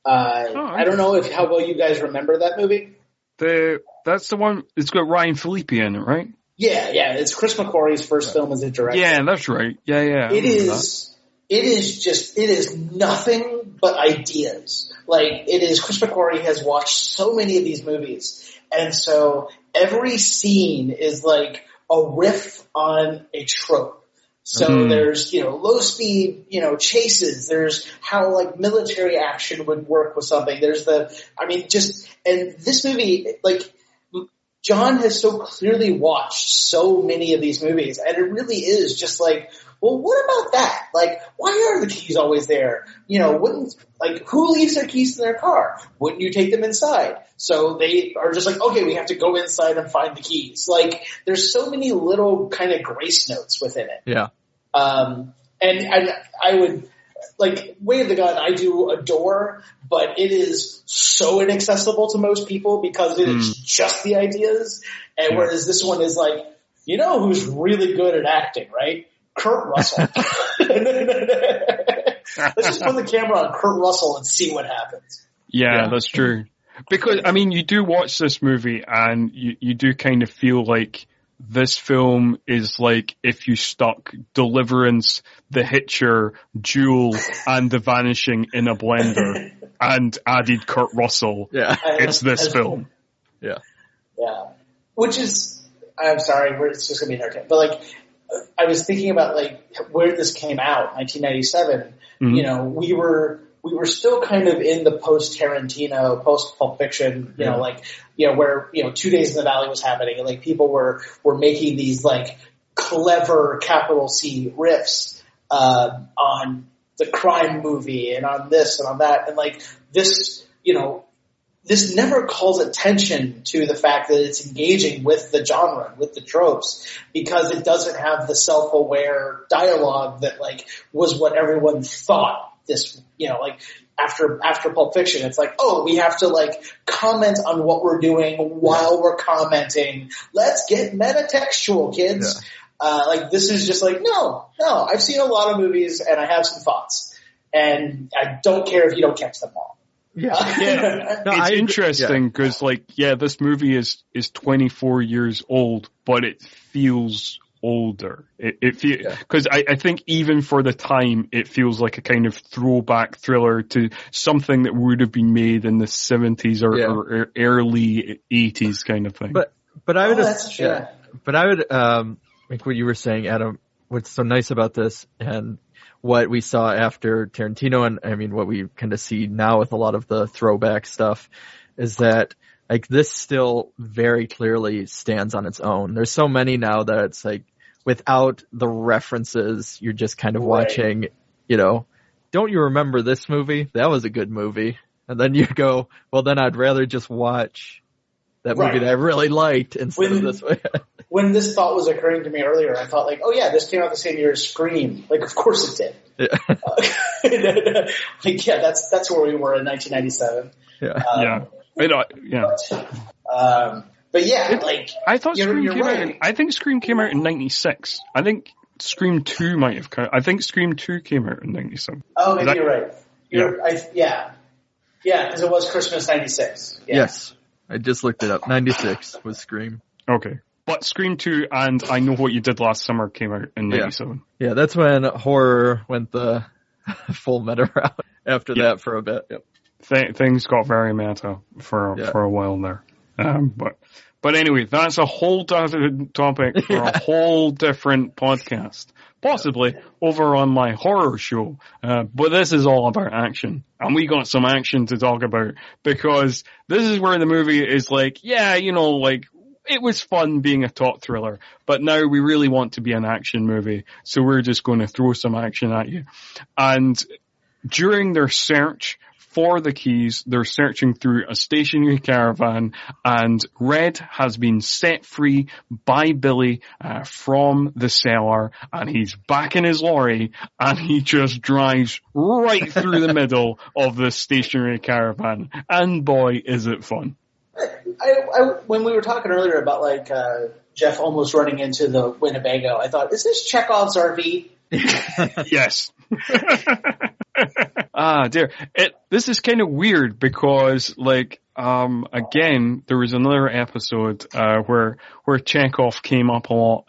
I don't know how well you guys remember that movie. That's the one, it's got Ryan Phillippe in it, right? Yeah, it's Chris McQuarrie's first film as a director. Yeah, that's right. Yeah. It is nothing but ideas. Like, Chris McQuarrie has watched so many of these movies, and so every scene is like a riff on a trope. So there's, low speed, chases. There's how like military action would work with something. There's and this movie, like, John has so clearly watched so many of these movies, and it really is just like, well, what about that? Like, why are the keys always there? Who leaves their keys in their car? Wouldn't you take them inside? So they are just like, okay, we have to go inside and find the keys. Like, there's so many little kind of grace notes within it. Yeah. And I would, like, Way of the Gun, I do adore, but it is so inaccessible to most people because it is just the ideas. And whereas this one is like, who's really good at acting, right? Kurt Russell. Let's just put the camera on Kurt Russell and see what happens. Yeah, that's true. Because, I mean, you do watch this movie and you do kind of feel like this film is like if you stuck Deliverance, The Hitcher, Jewel, and The Vanishing in a blender and added Kurt Russell. Yeah. It's this film. Yeah. Yeah. Which is, I'm sorry, it's just going to be entertaining. But, like, I was thinking about, like, where this came out, 1997. Mm-hmm. We were still kind of in the post-Tarantino, post-Pulp Fiction, where, 2 Days in the Valley was happening, and, like, people were making these, like, clever capital C riffs on the crime movie and on this and on that. And, like, this, this never calls attention to the fact that it's engaging with the genre, with the tropes, because it doesn't have the self-aware dialogue that, like, was what everyone thought this, after Pulp Fiction. It's like, oh, we have to, like, comment on what we're doing while we're commenting. Let's get metatextual, kids. Yeah. This is just like, no, I've seen a lot of movies and I have some thoughts, and I don't care if you don't catch them all. Yeah. No, it's interesting because, this movie is 24 years old, but it feels older. Because I think even for the time, it feels like a kind of throwback thriller to something that would have been made in the 70s or early 80s kind of thing. But I would, like what you were saying, Adam, what's so nice about this and what we saw after Tarantino, and I mean what we kind of see now with a lot of the throwback stuff, is that like this still very clearly stands on its own. There's so many now that it's like without the references, you're just kind of watching, don't you remember this movie? That was a good movie. And then you go, well, then I'd rather just watch that movie that I really liked instead of this way. When this thought was occurring to me earlier, I thought like, oh yeah, this came out the same year as Scream. Like, of course it did. Yeah. That's where we were in 1997. But yeah, I thought Scream came out. I think Scream came out in 96. I think Scream 2 might have come. I think Scream 2 came out in 97. Oh, maybe you're right. Yeah, because it was Christmas 96. Yeah. Yes, I just looked it up. 96 was Scream. Okay. But Scream 2 and I Know What You Did Last Summer came out in 97. Yeah, that's when horror went the full meta route after that for a bit. Yep. Things got very meta for a while there. But anyway, that's a whole different topic for a whole different podcast. Possibly over on my horror show. But this is all about action. And we got some action to talk about because this is where the movie is like, it was fun being a top thriller, but now we really want to be an action movie. So we're just going to throw some action at you. And during their search for the keys, they're searching through a stationary caravan, and Red has been set free by Billy from the cellar, and he's back in his lorry, and he just drives right through the middle of the stationary caravan. And boy, is it fun. When we were talking earlier about Jeff almost running into the Winnebago, I thought, is this Chekhov's RV? Yes. Dear. This is kind of weird because, again, there was another episode where Chekhov came up a lot,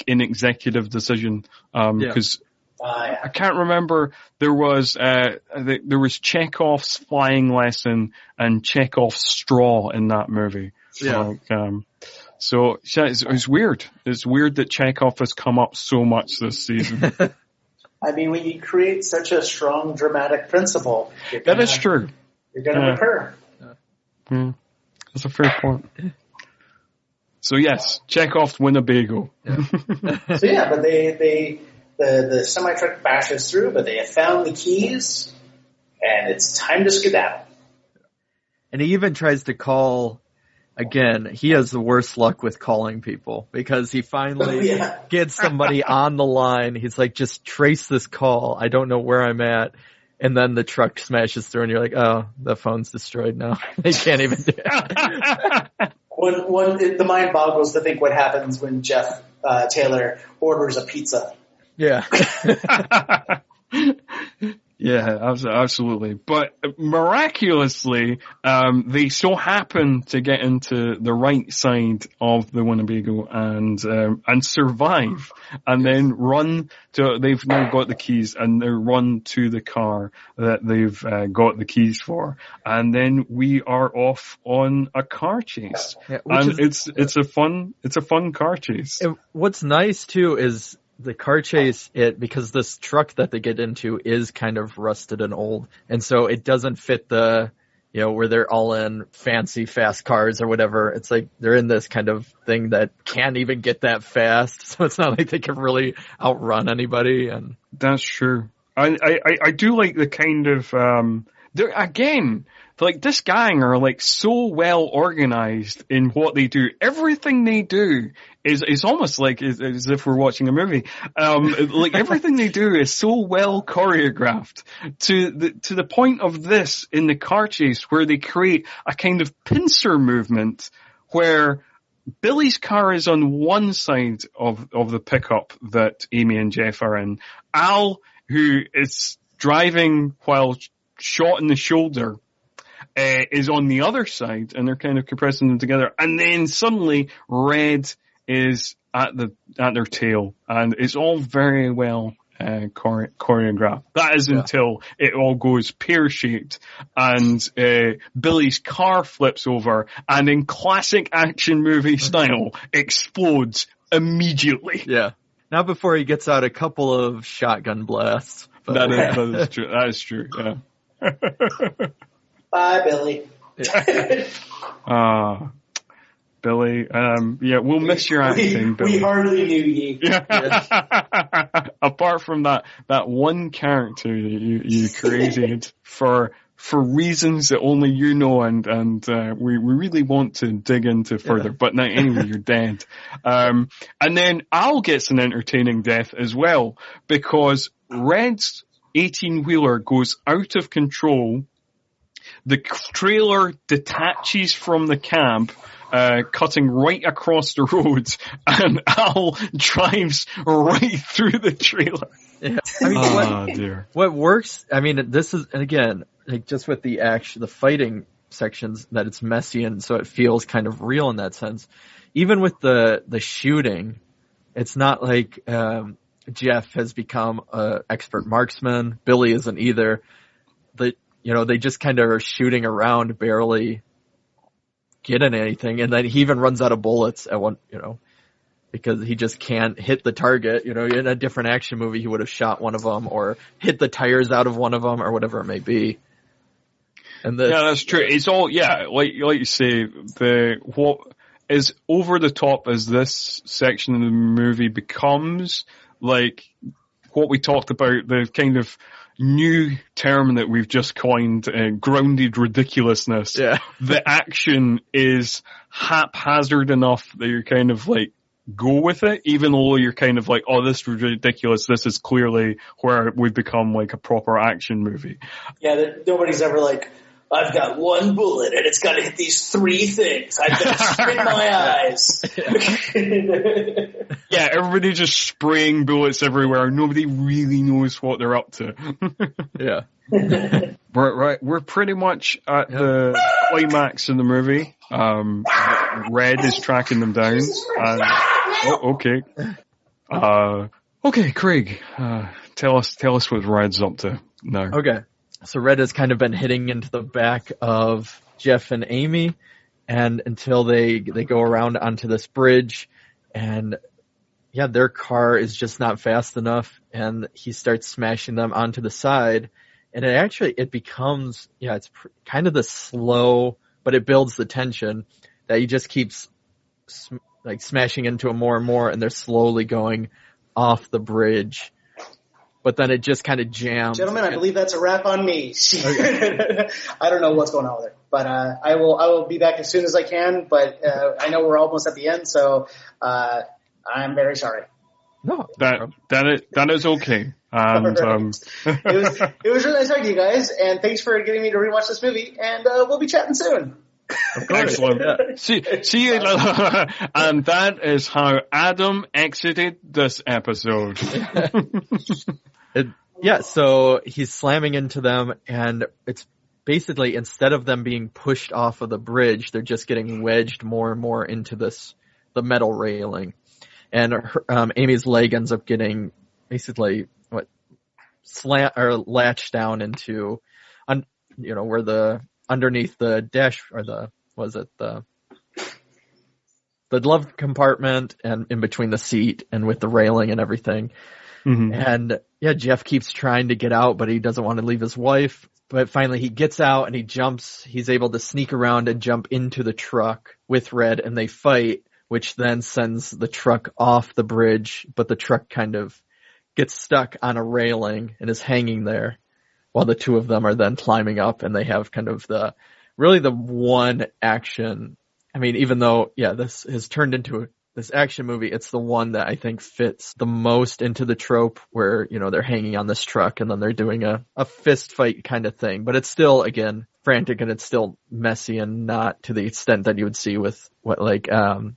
in executive decision, because I can't remember. There was Chekhov's flying lesson and Chekhov's straw in that movie. Yeah. So it's weird. It's weird that Chekhov has come up so much this season. I mean, when you create such a strong dramatic principle, that is true. You're going to recur. Yeah. That's a fair point. So yes, Chekhov's Winnebago. Yeah. But the semi-truck bashes through, but they have found the keys, and it's time to skedaddle. And he even tries to call. Again, he has the worst luck with calling people because he finally gets somebody on the line. He's like, just trace this call. I don't know where I'm at. And then the truck smashes through and you're like, oh, the phone's destroyed now. They can't even do it. The mind boggles to think what happens when Jeff Taylor orders a pizza. Yeah. Yeah, absolutely. But miraculously, they so happen to get into the right side of the Winnebago and survive, and then they've now got the keys, and they run to the car that they've got the keys for, and then we are off on a car chase, and it's a fun car chase. What's nice too is the car chase, because this truck that they get into is kind of rusted and old, and so it doesn't fit the, where they're all in fancy fast cars or whatever. It's like they're in this kind of thing that can't even get that fast, so it's not like they can really outrun anybody. And that's true. I do like the kind of they're again. This gang are so well organized in what they do. Everything they do is almost as if we're watching a movie. Everything they do is so well choreographed to the point of this in the car chase where they create a kind of pincer movement where Billy's car is on one side of the pickup that Amy and Jeff are in. Al, who is driving while shot in the shoulder, is on the other side, and they're kind of compressing them together. And then suddenly Red is at their tail, and it's all very well choreographed. That is until it all goes pear-shaped, and Billy's car flips over, and in classic action movie style, explodes immediately. Yeah. Not before he gets out a couple of shotgun blasts. That is true. That is true. Yeah. Bye, Billy. Billy, we'll miss your acting, Billy. We hardly knew ye. Apart from that one character that you created for reasons that only you know, and we really want to dig into further. But now, anyway, you're dead. And then Al gets an entertaining death as well, because Red's 18-wheeler goes out of control. The trailer detaches from the cab, cutting right across the road, and Al drives right through the trailer. Yeah. I mean, dear. What works, I mean, this is, and again, like just with the action, the fighting sections, that it's messy and so it feels kind of real in that sense. Even with the shooting, it's not like, Jeff has become an expert marksman. Billy isn't either. They just kind of are shooting around, barely getting anything. And then he even runs out of bullets at one, because he just can't hit the target. In a different action movie, he would have shot one of them or hit the tires out of one of them or whatever it may be. And that's true. It's all, like you say, what is over the top as this section of the movie becomes, like what we talked about, the kind of new term that we've just coined, grounded ridiculousness. Yeah. The action is haphazard enough that you're kind of like, go with it, even though you're kind of like, oh, this is ridiculous. This is clearly where we've become like a proper action movie. Yeah, nobody's ever like, I've got one bullet and it's got to hit these three things. I've got to spin my eyes. Yeah, everybody just spraying bullets everywhere. Nobody really knows what they're up to. Yeah. We're pretty much at the climax in the movie. Red is tracking them down. Okay. Okay, Craig. Tell us what Red's up to now. Okay. So Red has kind of been hitting into the back of Jeff and Amy, and until they go around onto this bridge, and their car is just not fast enough, and he starts smashing them onto the side, and it becomes, it's kind of the slow, but it builds the tension that he just keeps smashing into them more and more, and they're slowly going off the bridge. But then it just kind of jams. Gentlemen, I believe that's a wrap on me. Okay. I don't know what's going on with it, but I will be back as soon as I can. But I know we're almost at the end, so I'm very sorry. No, that is okay. And it was really nice talking to you guys, and thanks for getting me to rewatch this movie. And we'll be chatting soon. Excellent. Yeah. See you. And that is how Adam exited this episode. So he's slamming into them, and it's basically, instead of them being pushed off of the bridge, they're just getting wedged more and more into the metal railing. And Amy's leg ends up getting basically latched down into, where underneath the dash, or the glove compartment, and in between the seat and with the railing and everything. Mm-hmm. And Jeff keeps trying to get out, but he doesn't want to leave his wife. But finally he gets out and he's able to sneak around and jump into the truck with Red, and they fight, which then sends the truck off the bridge, but the truck kind of gets stuck on a railing and is hanging there while the two of them are then climbing up, and they have kind of the one action. I mean, even though, this has turned into this action movie, it's the one that I think fits the most into the trope where, they're hanging on this truck and then they're doing a fist fight kind of thing. But it's still, again, frantic, and it's still messy, and not to the extent that you would see with Stallone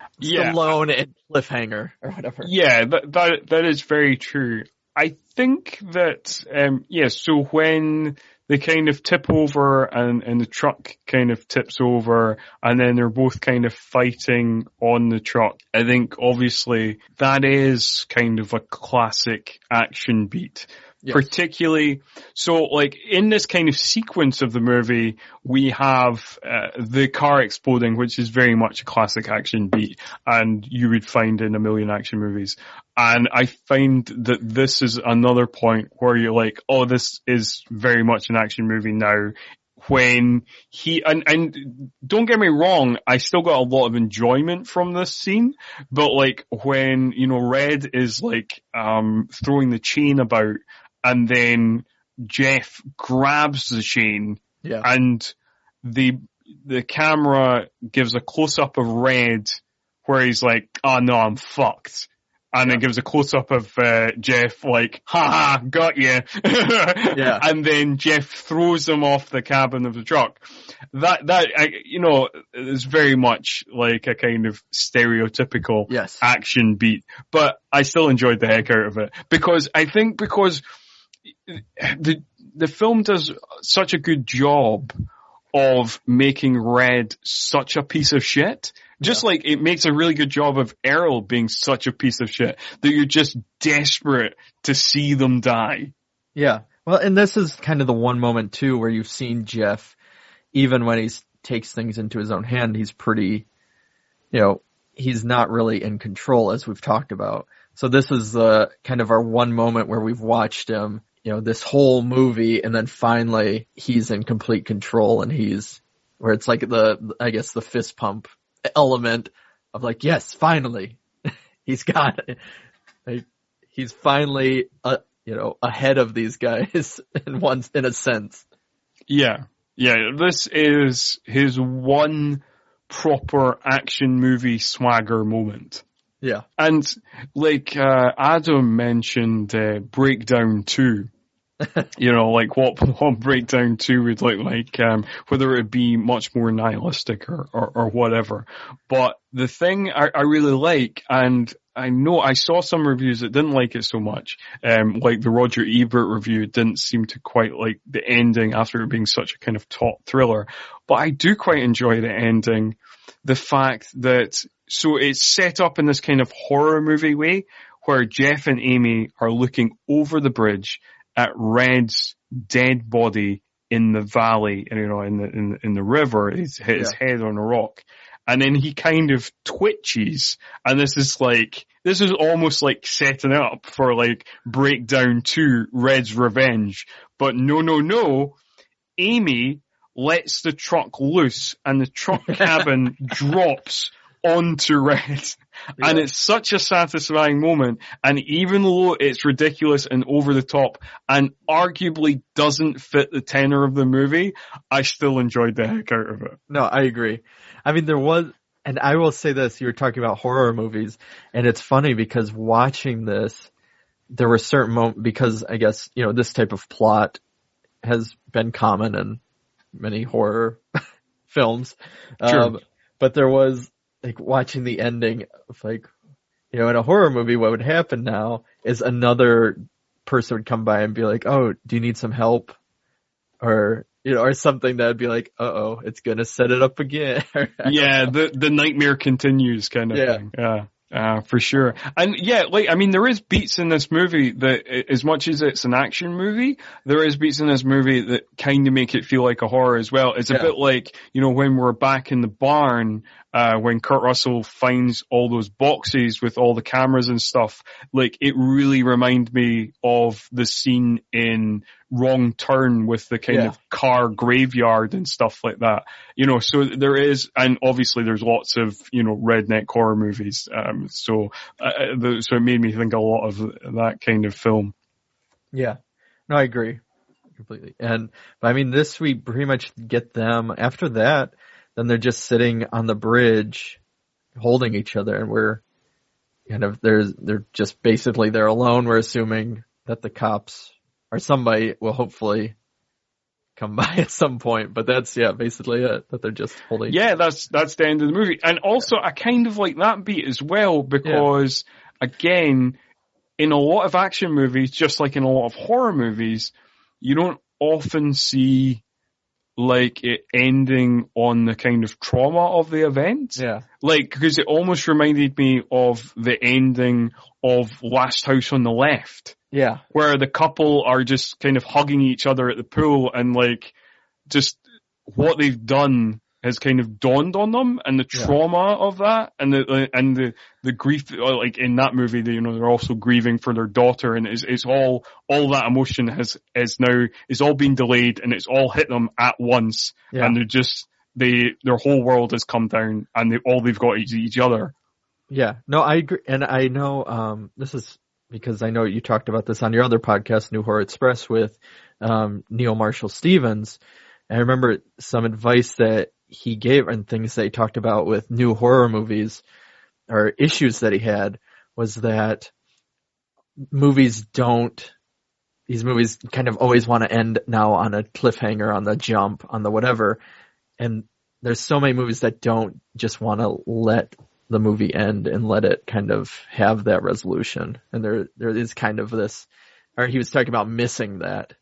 and Cliffhanger or whatever. Yeah, that is very true. I think that, so when they kind of tip over and the truck kind of tips over, and then they're both kind of fighting on the truck, I think obviously that is kind of a classic action beat. Yes. Particularly, so like in this kind of sequence of the movie, we have the car exploding, which is very much a classic action beat, and you would find in a million action movies. And I find that this is another point where you're like, oh, this is very much an action movie now, when he, and don't get me wrong, I still got a lot of enjoyment from this scene, but like when, Red is like, throwing the chain about and then Jeff grabs the chain and the camera gives a close up of Red where he's like, oh no, I'm fucked. And it gives a close-up of Jeff like, ha ha, got you. And then Jeff throws him off the cabin of the truck. That is very much like a kind of stereotypical action beat. But I still enjoyed the heck out of it. Because the film does such a good job of making Red such a piece of shit. Just like it makes a really good job of Earl being such a piece of shit that you're just desperate to see them die. Yeah. Well, and this is kind of the one moment too where you've seen Jeff, even when he takes things into his own hand, he's pretty, he's not really in control as we've talked about. So this is kind of our one moment where we've watched him, this whole movie, and then finally he's in complete control, and where it's like the fist pump element of like, yes, finally, he's got it. Like, he's finally, ahead of these guys in a sense. Yeah. This is his one proper action movie swagger moment. Yeah. And like, Adam mentioned, Breakdown 2. Like what Breakdown 2 would look like, whether it be much more nihilistic or whatever. But the thing I really like, and I know I saw some reviews that didn't like it so much, like the Roger Ebert review didn't seem to quite like the ending after it being such a kind of top thriller. But I do quite enjoy the ending. The fact that, so it's set up in this kind of horror movie way where Jeff and Amy are looking over the bridge at Red's dead body in the valley, and in the river, his head on a rock, and then he kind of twitches, and this is almost like setting up for like Breakdown 2, Red's Revenge, but no, Amy lets the truck loose, and the truck cabin drops onto Red. And it's such a satisfying moment, and even though it's ridiculous and over the top and arguably doesn't fit the tenor of the movie, I still enjoyed the heck out of it. No, I agree. I mean, there was, and I will say this, you were talking about horror movies, and it's funny because watching this, there were certain moments, because I guess, this type of plot has been common in many horror films. Sure. But there was, like, watching the ending of, like, in a horror movie, what would happen now is another person would come by and be like, oh, do you need some help? Or, or something that would be like, uh-oh, it's gonna set it up again. Yeah, the nightmare continues kind of thing. Yeah. For sure. And yeah, there is beats in this movie that, as much as it's an action movie, there is beats in this movie that kind of make it feel like a horror as well. It's a bit like, when we're back in the barn, when Kurt Russell finds all those boxes with all the cameras and stuff, like it really reminded me of the scene in Wrong Turn with the kind of car graveyard and stuff like that. So there is, and obviously there's lots of, redneck horror movies. So it made me think a lot of that kind of film. Yeah. No, I agree completely. This we pretty much get them after that. Then they're just sitting on the bridge holding each other, and we're kind of, they're just basically they're alone. We're assuming that the cops or somebody will hopefully come by at some point, but that's basically it, that they're just holding. Yeah, that's the end of the movie. And also I kind of like that beat as well, because again, in a lot of action movies, just like in a lot of horror movies, you don't often see like it ending on the kind of trauma of the event. Yeah. Like, because it almost reminded me of the ending of Last House on the Left. Yeah. Where the couple are just kind of hugging each other at the pool, and like, just what they've done has kind of dawned on them, and the trauma of that, and the grief, like in that movie, they're also grieving for their daughter, and it's all that emotion is now all being delayed, and it's all hit them at once, and they're just their whole world has come down, and all they've got is each other. Yeah, no, I agree, and I know this is because I know you talked about this on your other podcast, New Horror Express, with Neil Marshall Stevens. And I remember some advice that he gave and things that he talked about with new horror movies or issues that he had was that these movies kind of always want to end now on a cliffhanger, on the jump, on the whatever. And there's so many movies that don't just want to let the movie end and let it kind of have that resolution. And there is kind of this, or he was talking about missing that.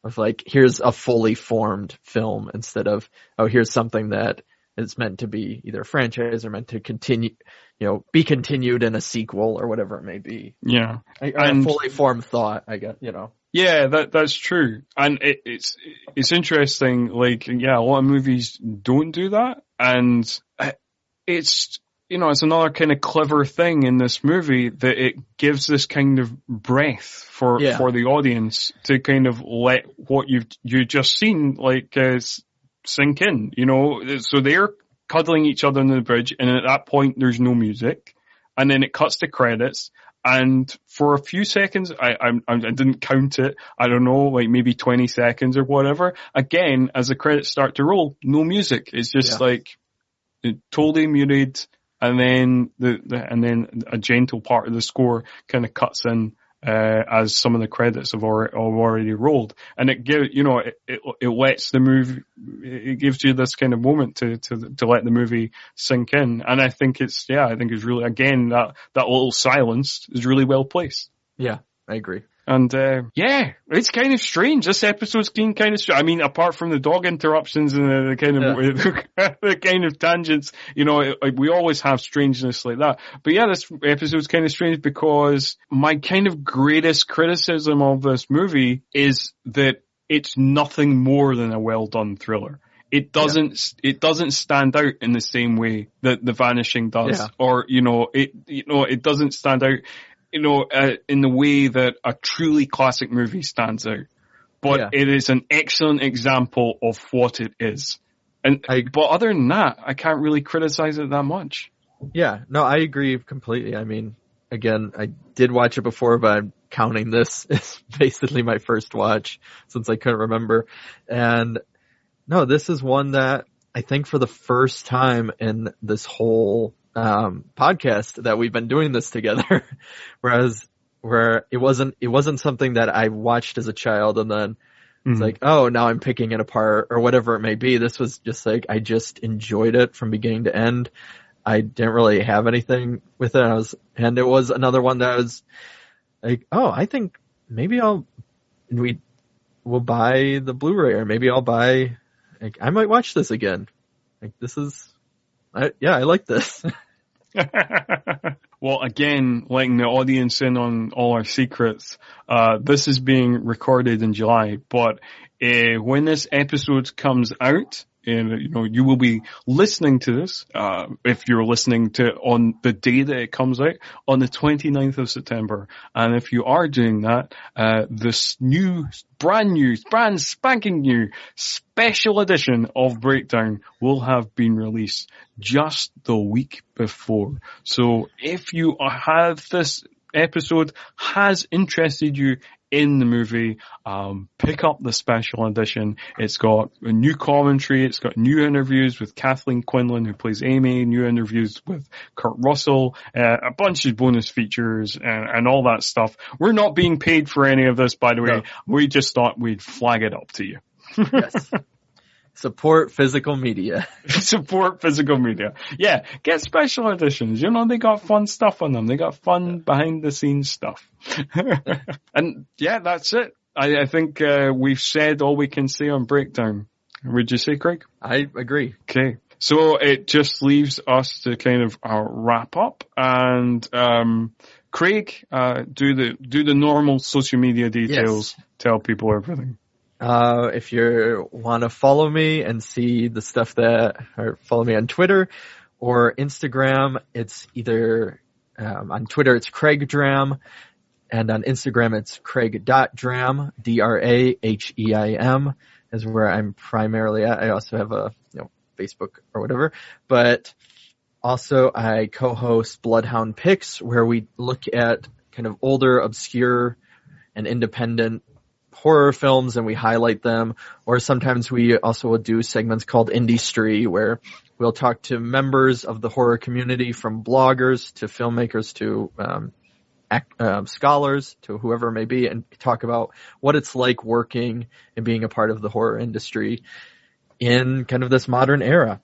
Of like, here's a fully formed film instead of, oh, here's something that is meant to be either a franchise or meant to continue, be continued in a sequel or whatever it may be. Yeah. And a fully formed thought, I guess, Yeah, that's true. And it's interesting, like, a lot of movies don't do that. And it's, it's another kind of clever thing in this movie that it gives this kind of breath for the audience to kind of let what you've just seen, like, sink in, So they're cuddling each other on the bridge, and at that point there's no music, and then it cuts to credits, and for a few seconds, I didn't count it, I don't know, like maybe 20 seconds or whatever, again, as the credits start to roll, no music. It's just like totally muted. And then and then a gentle part of the score kind of cuts in as some of the credits have already rolled, and it gives it lets the movie, it gives you this kind of moment to let the movie sink in, and I think it's really, again, that little silence is really well placed. Yeah, I agree. And, it's kind of strange. This episode's been kind of strange. I mean, apart from the dog interruptions and the kind of, the kind of tangents, we always have strangeness like that. But this episode's kind of strange because my kind of greatest criticism of this movie is that it's nothing more than a well done thriller. It doesn't stand out in the same way that The Vanishing does, or, it doesn't stand out, in the way that a truly classic movie stands out. But it is an excellent example of what it is. But other than that, I can't really criticize it that much. Yeah, no, I agree completely. I mean, again, I did watch it before, but I'm counting this as basically my first watch since I couldn't remember. And no, this is one that I think for the first time in this whole podcast that we've been doing this together, where it wasn't something that I watched as a child and then it's like, oh, now I'm picking it apart or whatever it may be. This was just like, I just enjoyed it from beginning to end. I didn't really have anything with it. And it was another one that was like, oh, I think maybe we'll buy the Blu-ray, or maybe I'll buy, like, I might watch this again. Like, this is, I like this. Well, again, letting the audience in on all our secrets, this is being recorded in July, but when this episode comes out, you will be listening to this, if you're listening to on the day that it comes out, on the 29th of September. And if you are doing that, this brand spanking new special edition of Breakdown will have been released just the week before. So if you have this episode has interested you in the movie, pick up the special edition. It's got a new commentary, it's got new interviews with Kathleen Quinlan, who plays Amy, new interviews with Kurt Russell, a bunch of bonus features and all that stuff. We're not being paid for any of this, by the way. No. We just thought we'd flag it up to you. Yes. Support physical media. Support physical media. Yeah, get special editions. They got fun stuff on them. They got fun behind the scenes stuff. And yeah, that's it. I think we've said all we can say on Breakdown. Would you say, Craig? I agree. Okay. So it just leaves us to kind of wrap up, and Craig, do the normal social media details. Yes. Tell people everything. If you want to follow me and see the stuff or follow me on Twitter or Instagram, it's either, on Twitter it's Craig Dram, and on Instagram it's Craig.Dram, Draheim is where I'm primarily at. I also have a, Facebook or whatever, but also I co-host Bloodhound Picks, where we look at kind of older, obscure, and independent horror films and we highlight them. Or sometimes we also will do segments called Industry, where we'll talk to members of the horror community, from bloggers to filmmakers to scholars to whoever it may be, and talk about what it's like working and being a part of the horror industry in kind of this modern era.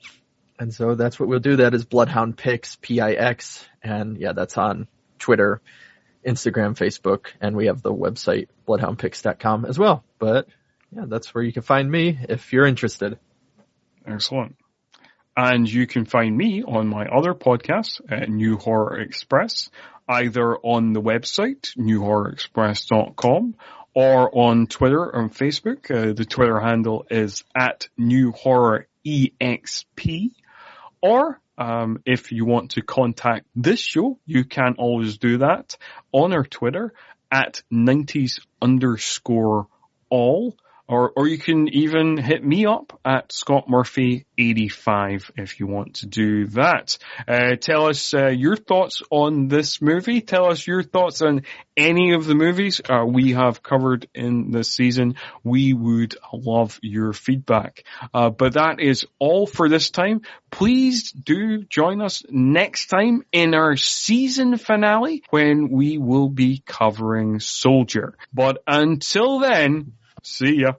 And so that's what we'll do. That is Bloodhound Picks, Pix. And yeah, that's on Twitter, Instagram, Facebook, and we have the website bloodhoundpicks.com as well. But yeah, that's where you can find me if you're interested. Excellent. And you can find me on my other podcast, New Horror Express, either on the website, newhorrorexpress.com, or on Twitter and Facebook. The Twitter handle is @NewHorrorEXP. Or if you want to contact this show, you can always do that on our Twitter @90s_all. Or you can even hit me up at ScottMurphy85 if you want to do that. Tell us your thoughts on this movie. Tell us your thoughts on any of the movies we have covered in this season. We would love your feedback. But that is all for this time. Please do join us next time in our season finale, when we will be covering Soldier. But until then, see ya.